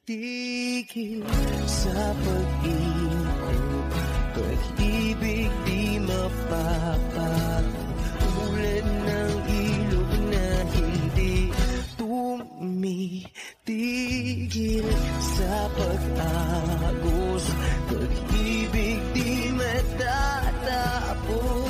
[SPEAKER 3] Tigil sa pag-ikot, pag-ibig di mapapago. Tulad ng ilog na hindi tumitigil sa pag-agos, pag-ibig di matatapos.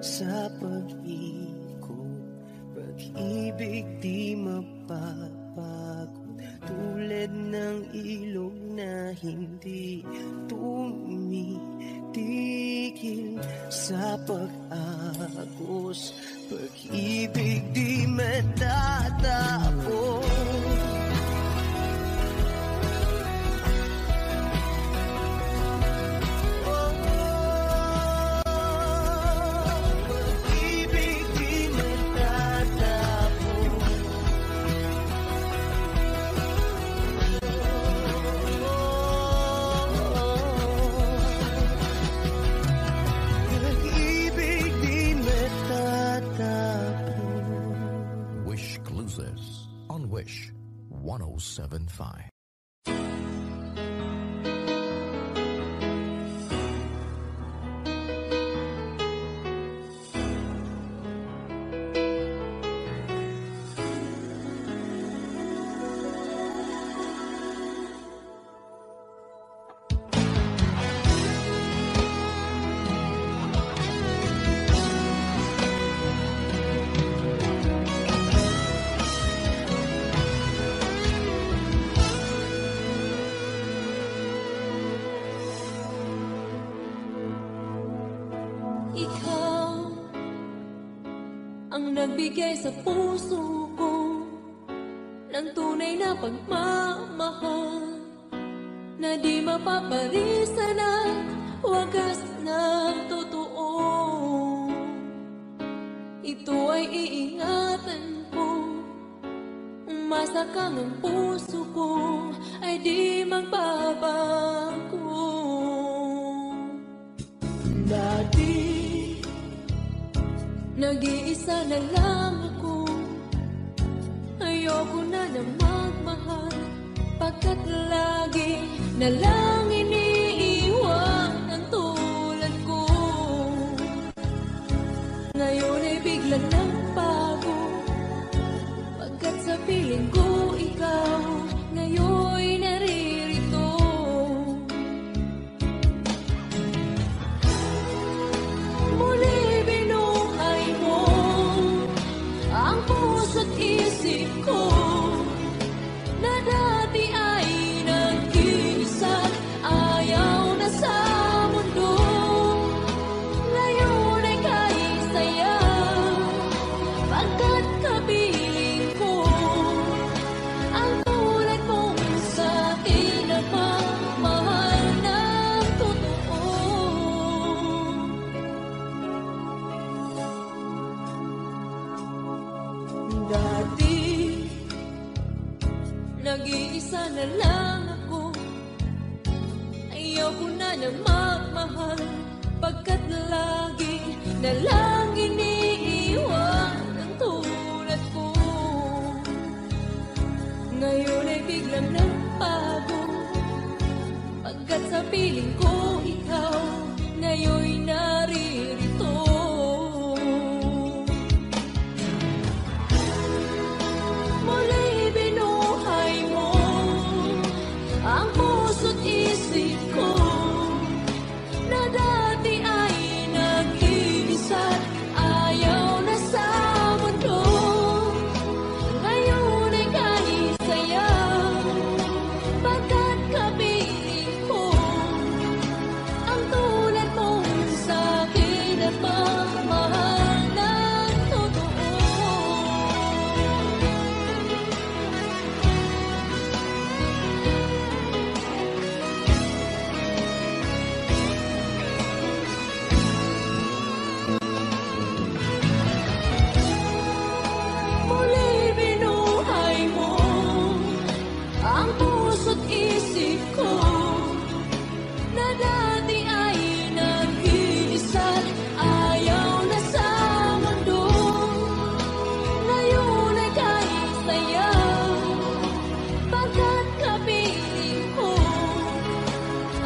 [SPEAKER 3] Sa pag-ikot, pag-ibig di mapapagod. Tulad ng ilog na hindi tumitigil sa pag-agos, pag-ibig di matatapos.
[SPEAKER 4] On Wish 107.5.
[SPEAKER 1] ang nagbigay sa puso ko ng tunay na pagmamahal na di mapaparisan at wagas na totoo. Ito ay iingatan ko, umasa kang ang puso ko ay di magbabago. Dati nag-iisa na lang ako, ayoko na magmahal, pagkat lagi na lang iniiwan ang tulad ko. Ngayon ay biglang nagbago, pagkat sa piling ko ikaw ngayon'y naririto. Muli binuhay mo ang puso't isip ko na dati ay nag-iisa't ayaw na sa mundo. Ngayon ay kahit saya, pagkat kapiling ko ang tulad mong sa'kin na pagmahal ng totoo. Dati nag-iisa na lang ako, ayoko na magmahal, pagkat lagi na lang iniiwan ang tulad ko. Ngayon ay biglang nagbago, pagkat sa piling ko ikaw ngayon'y naririto. Muli binuhay mo ang puso't isip ko na dati ay nag-iisa't ayaw na sa mundo. Ngayon ay kahit saya, pagkat kapiling ko ang tulad mong sa'kin at pagmahal ng totoo. Muli binuhay mo ang puso't isip ko na dati ay nag-iisa't ayaw na sa mundo. Ngayon ay kahit saya, pagkat kapiling ko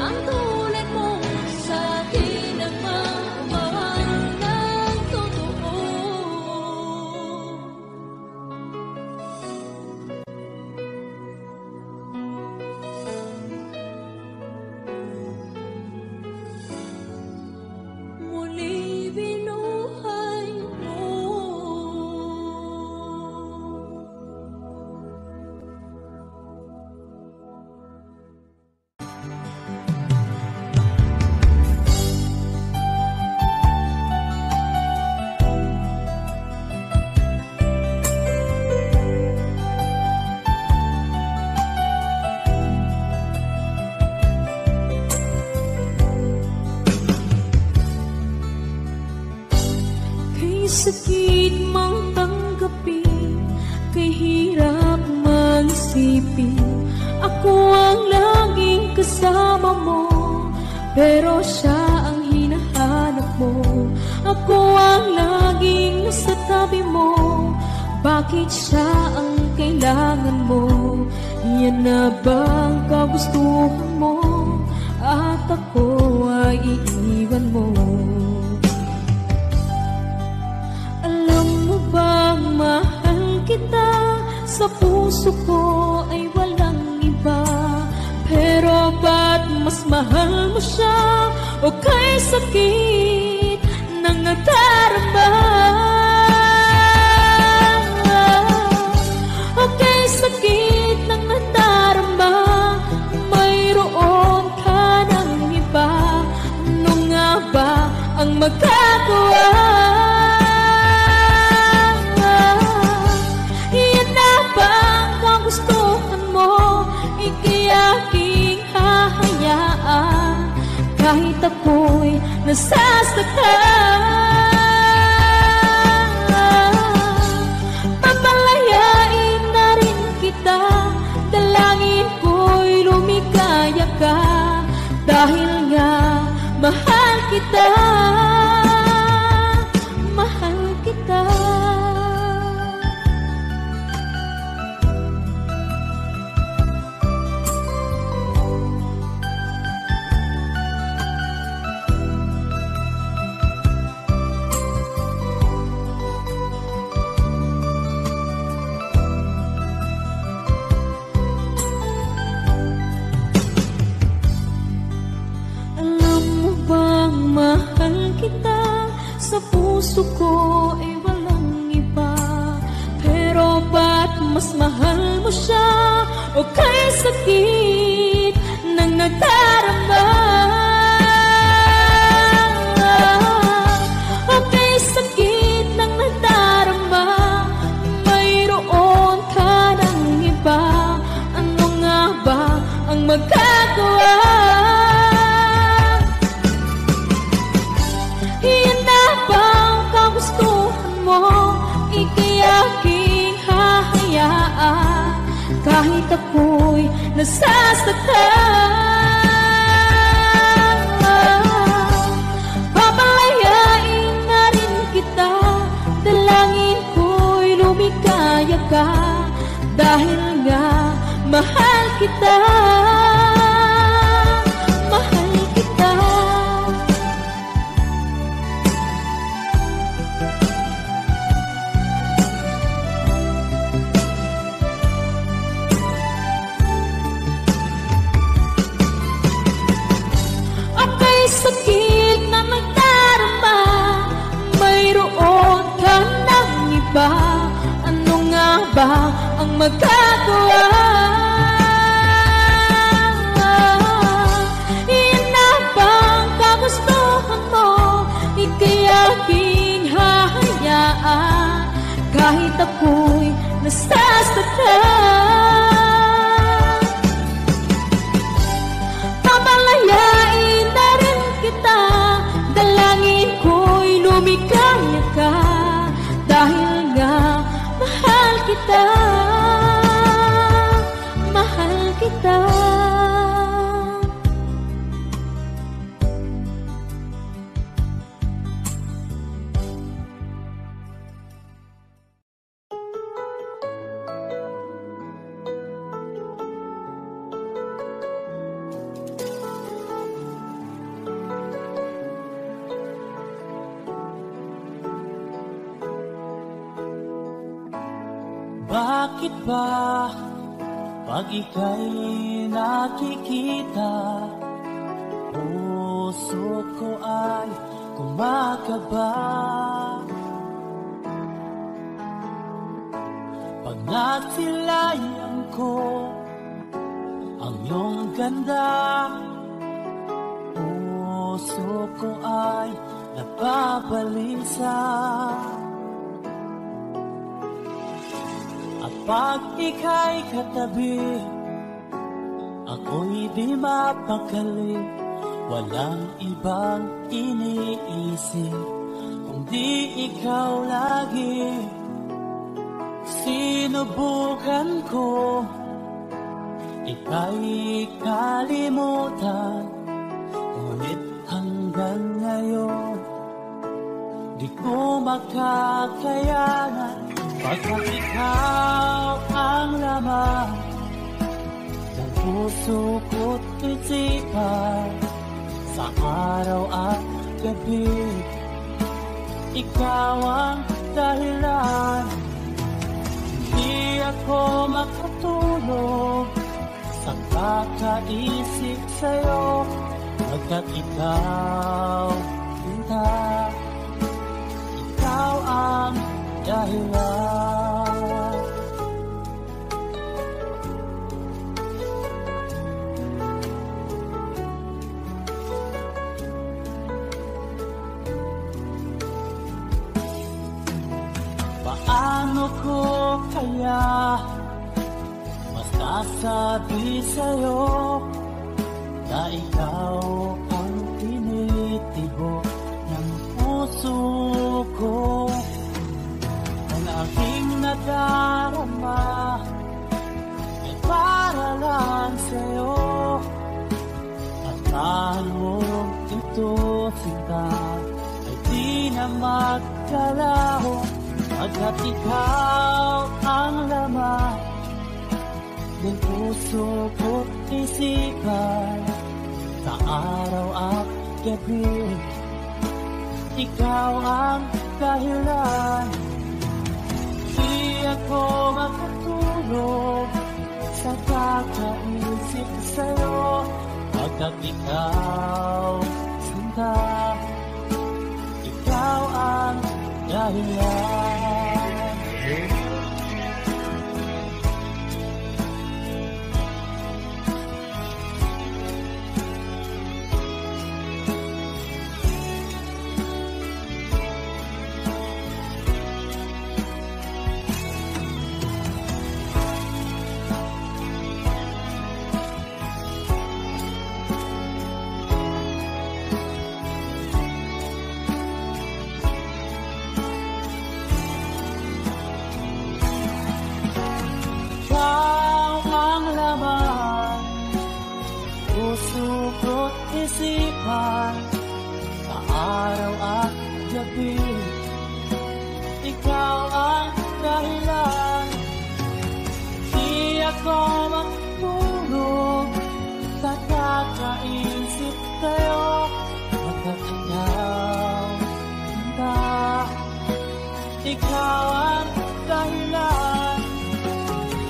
[SPEAKER 1] ang tulad mong sa'kin na pagmamahal ng totoo. Muli binuhay mo. Kay sakit mang tanggapin, kay hirap mag-isipin, ako ang laging kasama mo, pero siya ang hinahanap mo. Ako ang laging nasa tabi mo, bakit siya ang kailangan mo? Yan na bang kagustuhan mo, at ako ay iiwan mo? Alam mo bang mahal kita, sa puso ko ay walang iba, pero ba't mas mahal mo siya? O kay sakit ng nadarama, o kay sakit ng nadarama, mayroon ka ng iba. Ano nga ba ang magagawa? nasasaktan. Papalayain na rin kita, dalangin ko'y lumikaya ka, dahil nga mahal kita, mahal kita. Mahal kita, sa puso ko ay walang iba. Pero ba't mas mahal mo siya? O kay sakit ng nadarama? O kay sakit ng nadarama, mayroon ka ng iba. Ano nga ba ang magagawa? Iyan na bang kagustuhan mo? Ika'y aking hahayaan, kahit ako'y nasasaktan. Papalayain na rin kita, dalangin ko'y lumikaya ka, dahil nga mahal kita, mahal kita. Sakit na nagdarama, mayroon ka ng iba. Ano nga ba ang magagawa? Iyan na bang kagustuhan mo? Ika'y aking hahayaan, kahit ako'y nasasaktan. Papalayain na rin kita, dalangin ko'y lumikaya ka, dahil nga mahal kita, mahal kita.
[SPEAKER 2] Bakit ba pag ika'y nakikita, puso ko ay kumakaba? Pag nasilayan ko ang iyong ganda, puso ko ay nababalisa. Pag ika'y katabi, ako'y di mapakali. Walang ibang iniisip kundi ikaw lagi. Sinubukan ko ika'y kalimutan, ngunit hanggang ngayon di ko makakayanan. Pagkat ikaw ang laman ng puso ko't isipan, sa araw at gabi, ikaw ang dahilan. Hindi ako makatulog sa kakaisip sa'yo, pagkat ikaw, Sinta, ikaw ang dahilan. Paano ko kaya masasabi sa'yo na ikaw ang tinitibok
[SPEAKER 5] puso ko ang aking nadarama ay para lang sa'yo. At mo ito, sinta, ay di na magkalaho, pagkat ikaw ang laman ng puso ko't isipan. Sa araw at gabi, ikaw ang dahilan. Di ako makatulog sa kakaisip sa'yo, pagkat ikaw, sinta, ikaw ang dahilan. Isipan sa araw at gabi, ikaw ang dahilan. Di ako magtulog sa kakaisip sa'yo, pagkat ikaw, sinta, ikaw ang dahilan.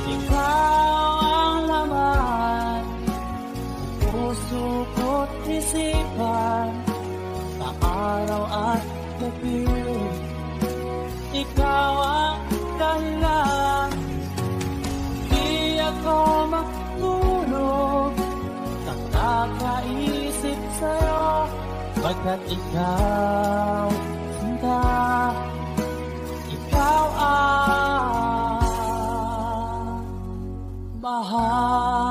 [SPEAKER 5] Ikaw ang laman ng puso ko't isipan sa araw at gabi, ikaw ang dahilan. Di ako magtulog sa kakaisip sa'yo, pagkat ikaw, sinta, ikaw ang mahal.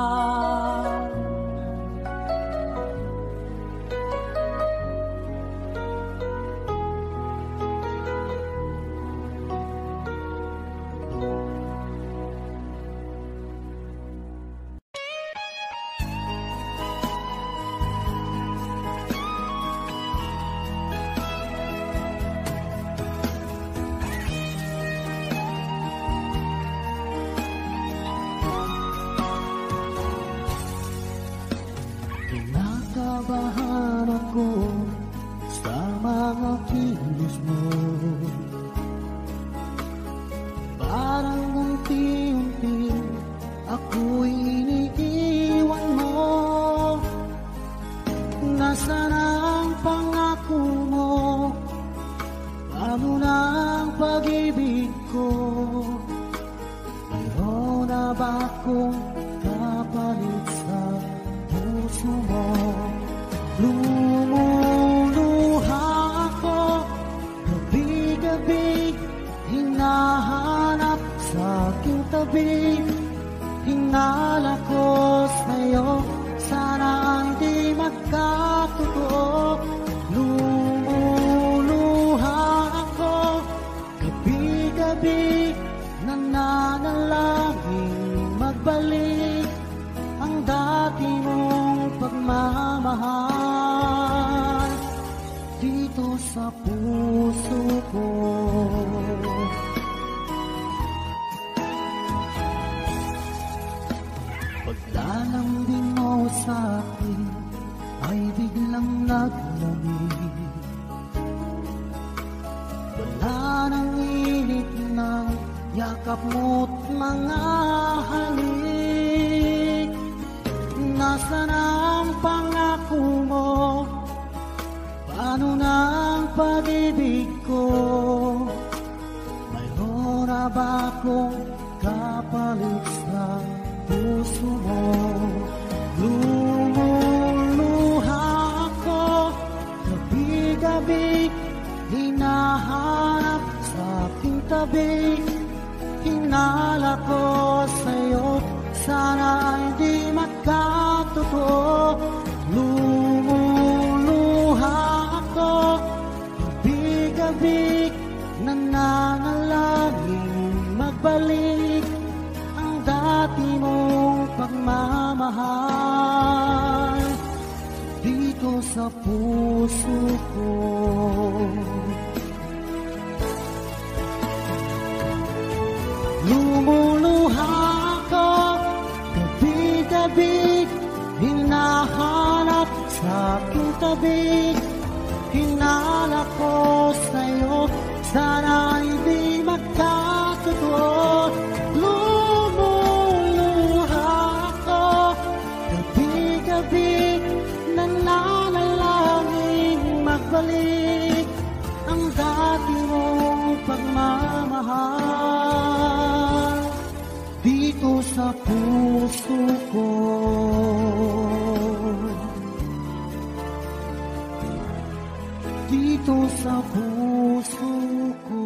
[SPEAKER 5] Kinakabahan ako sa mga kilos mo, parang unti-unti ako'y iniiwan mo. Nasaan ang pangako mo? Paano na ang pag-ibig ko? Mayroon na ba akong kapalit sa puso mo? Lumuluha ako gabi-gabi, hinahanap sa aking tabi. Hinala ko sa'yo, sana hindi magkatotoo. Lumuluha ako gabi-gabi, nananalangin magbalik ang dati mong pagmamahal dito sa puso ko. Paglalambing mo sa akin ay biglang naglamig. Wala nang init ng yakap mo't mga halik. Nasaan ang pangako mo? Paano na ang pag-ibig ko? Mayroon na ba akong kapalit sa puso mo? Lumuluha ako gabi-gabi, hinahanap sa aking tabi. Hinala ko sa'yo, sana hindi magkatotoo. Lumuluha ako gabi-gabi, magbalik ang dati mong pagmamahal dito sa puso ko. Lumuluha ako gabi-gabi, hinahanap sa aking tabi. Hinala ko sa'yo, sana'y di magkatotoo. Lumuluha ako gabi-gabi, nananalangin magbalik ang dati mong pagmamahal dito sa puso ko. Dito sa puso ko.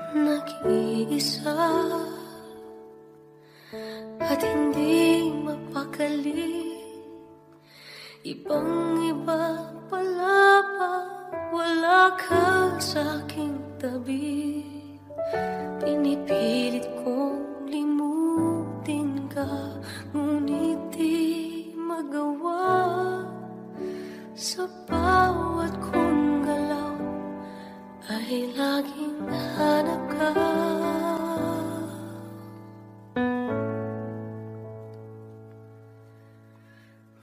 [SPEAKER 1] Nag-iisa at hindi mapakali, ibang-iba pala pa, wala ka sa aking tabi. Pinipilit kong limutin ka, ngunit di magawa. Sa bawat kong galaw ay laging hanap ka.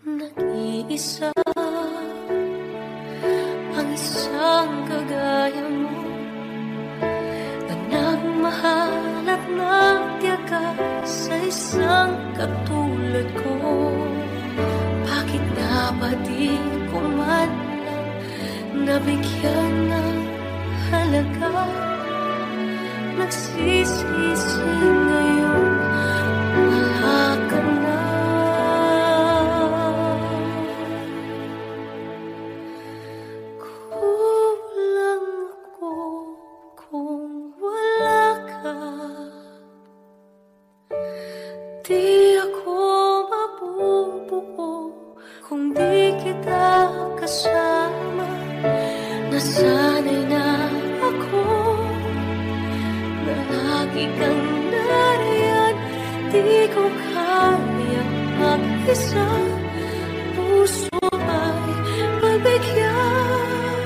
[SPEAKER 1] Nag-iisa ang isang kagaya mo na nagmahal at nagtiyaga sa isang katulad ko. Bakit nga ba di ko man lang nabigyan ng halaga? Nagsisisi ngayon, wala ka na. Kulang ako kung wala ka. Di ako mabubuo kung di kita kasama. Nasanay na ako na lagi kang nariyan. Di ko kaya mag-isa, puso ay pagbigyan.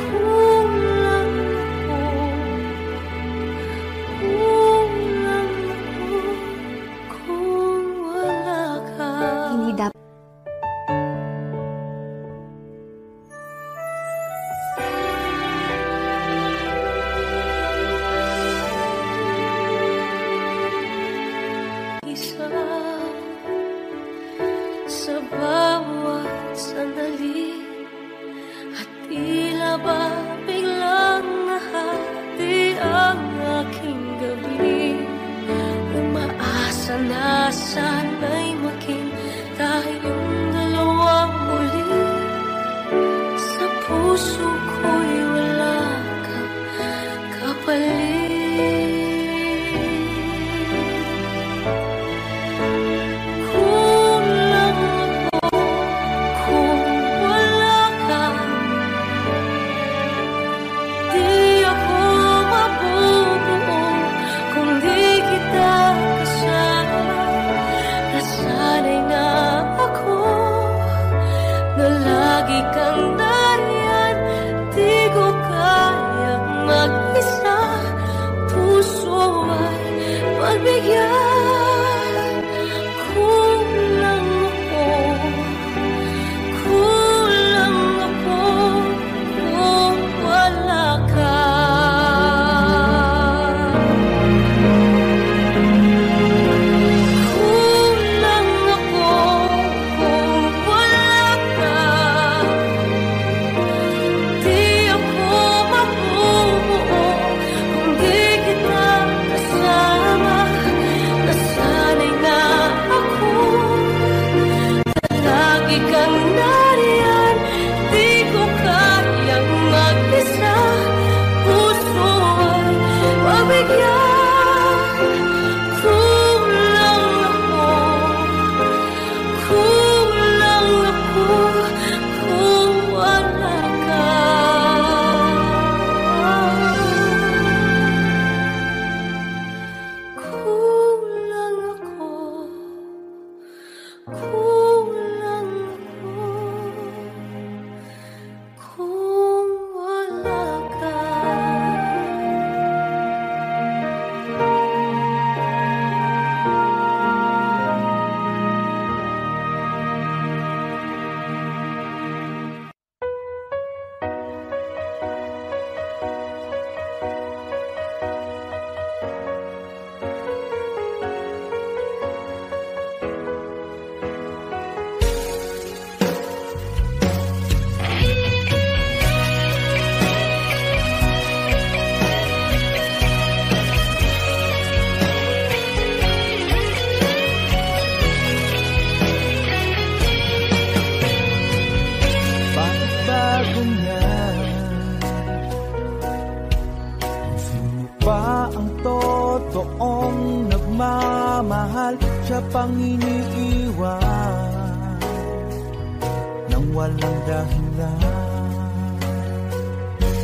[SPEAKER 1] Kulang ako kung wala ka.
[SPEAKER 6] Hindi dapat
[SPEAKER 1] isa sa bawat sandali, at tila ba biglang nahati ang aking gabi. Umaasa na sana'y maging tayong dalawang muli. Sa puso ko'y wala kang kapalit. Kasama,
[SPEAKER 5] kitang iniiwan nang walang dahilan.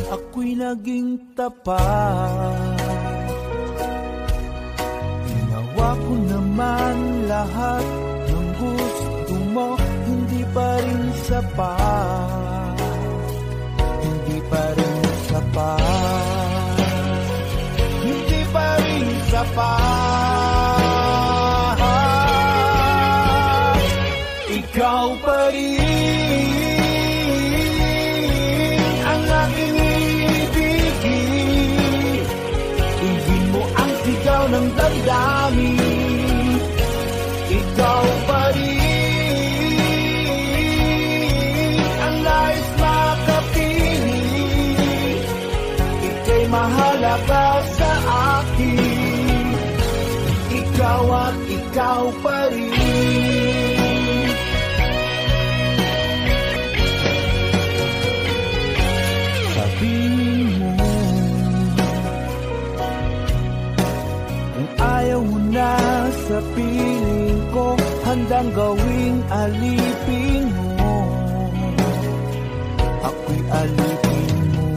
[SPEAKER 5] Ako'y naging tapat, ginawa ko naman lahat ng gusto mo. Hindi pa rin sapat, hindi pa rin sapat, hindi pa rin sapat. Ikaw pa rin ang aking ibigin. Ibig mo ang sigaw ng damdamin. Ikaw pa rin ang nais makapiling. Ika'y mahalaga sa akin. Ikaw at ikaw pa rin. Sabihin mo kung ayaw mo na sa piling ko, handang gawing alipin mo. Ako'y alipin mo,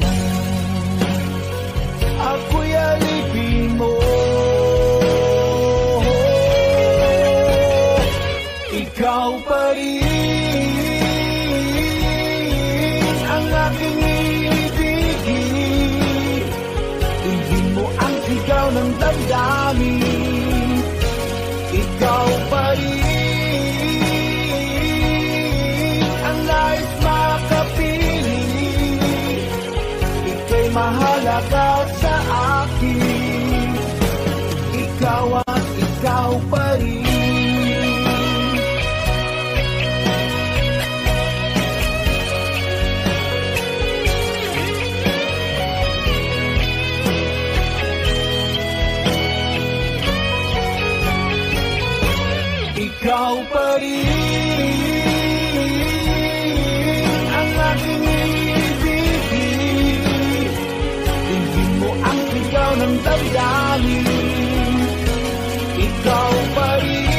[SPEAKER 5] ako'y alipin mo. Ikaw pa rin ang aking ibigin. Ibig mo ang sigaw ng damdamin. Ikaw pa rin ang nais makapiling. Ika'y mahalaga sa akin. Ikaw at ikaw pa rin. Ikaw pa rin ang aking ibigin. Ibig mo ang sigaw ng damdamin. Ikaw pa rin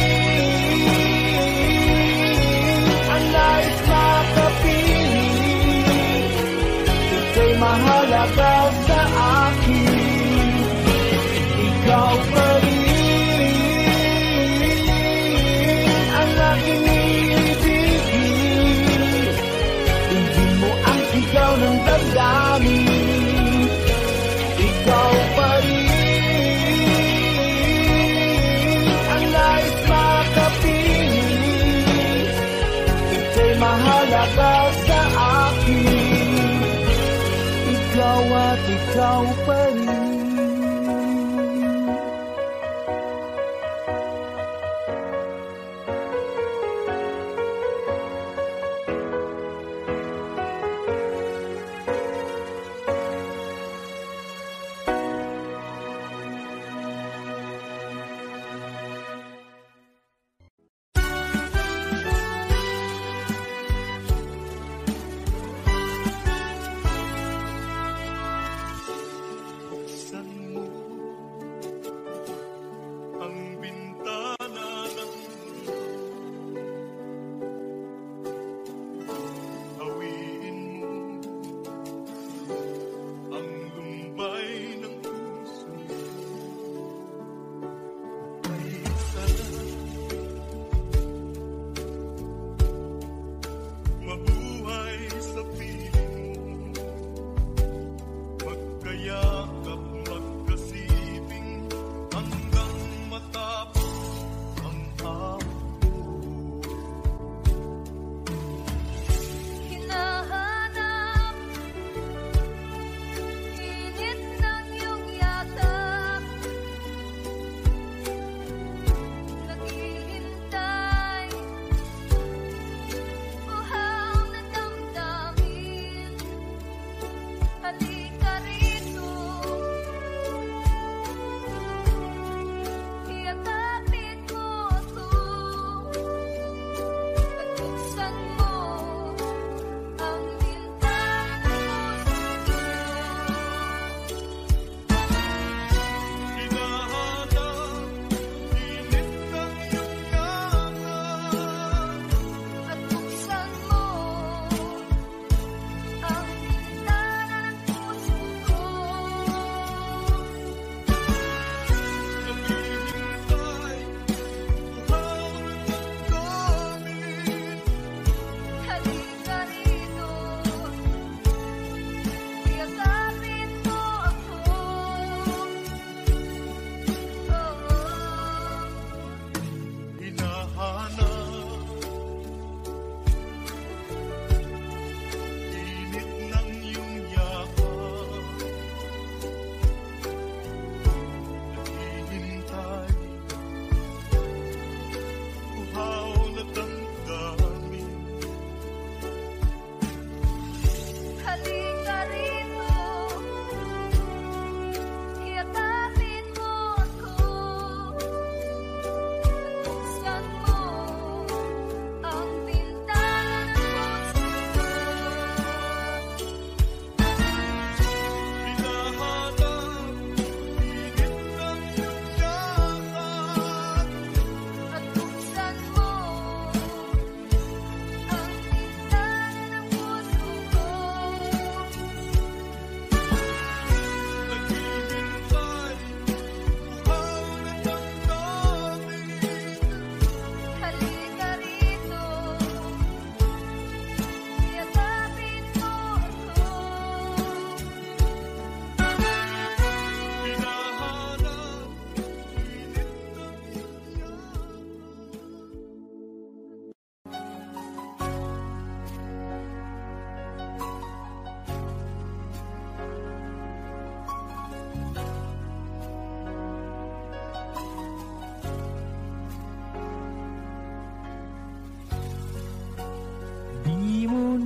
[SPEAKER 5] ang nais makapiling. Ika'y mahalaga sa akin. Ikaw pa rin aking ibigin. Ibig mo ang sigaw ng damdamin. Ikaw pa rin ang nais makapiling. Ika'y mahalaga sa akin. Ikaw at ikaw pa rin.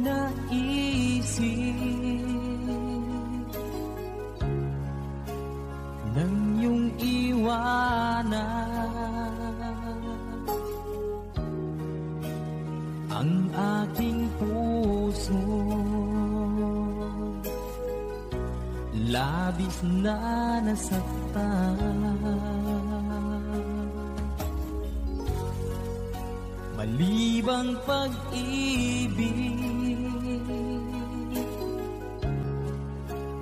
[SPEAKER 3] naisip nang iyong iwanan ang aking puso, labis na nasaktan. Malibang pag-ibig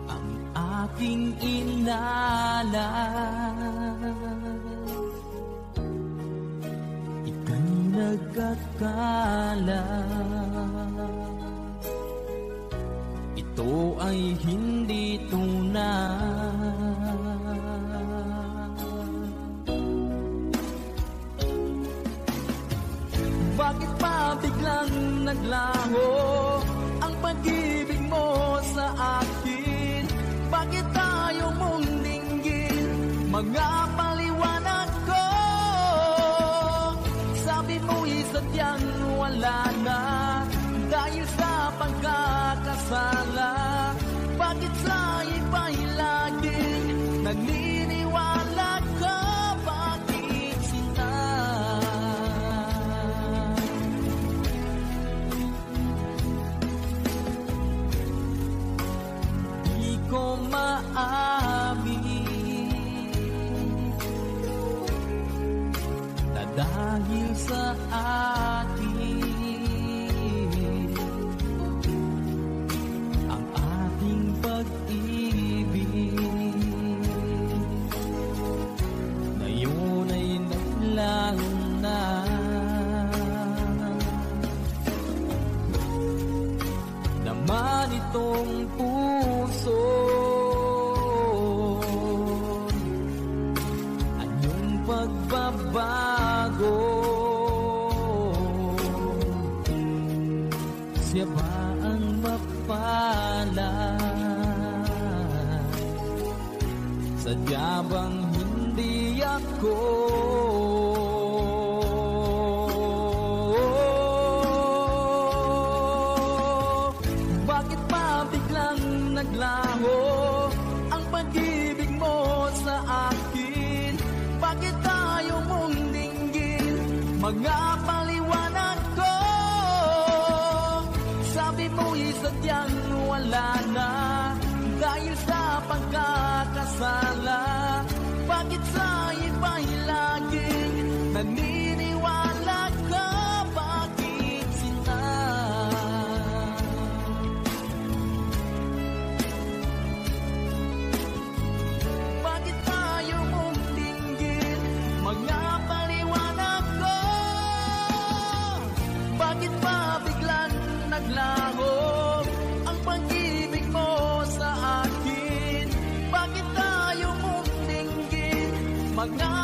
[SPEAKER 3] ang aking inalas, ika'y nagkakala. Ito ay hindi tunay. Bakit pa biglang naglaho ang pag-ibig mo sa akin? Bakit tayo mong dinggin mga paliwanag ko? Sabi mo'y sadyang wala na dahil sa pagkakasala. Bakit sa iba'y laging naniniwala ka? Bakit sinta? Di ko maamin na dahil sa akin pag-ibig ngayon ay naglaho na. Naman itong puso anyong pagbabago, siya ba ang mapalad? Sadya bang hindi ako? Bakit pa biglang naglaho ang pag-ibig mo sa akin? Bakit tayo mong dinggin mga paliwanag ko? Sabi mo'y sadyang wala na dahil sa pagkakasala. Bakit sa iba'y laging naniniwala ka? Bakit sinta? Bakit tayo mong dinggin mga paliwanag ko? Bakit pa biglang naglaho ang pag-ibig mo sa akin? Bakit tayo mong dinggin mga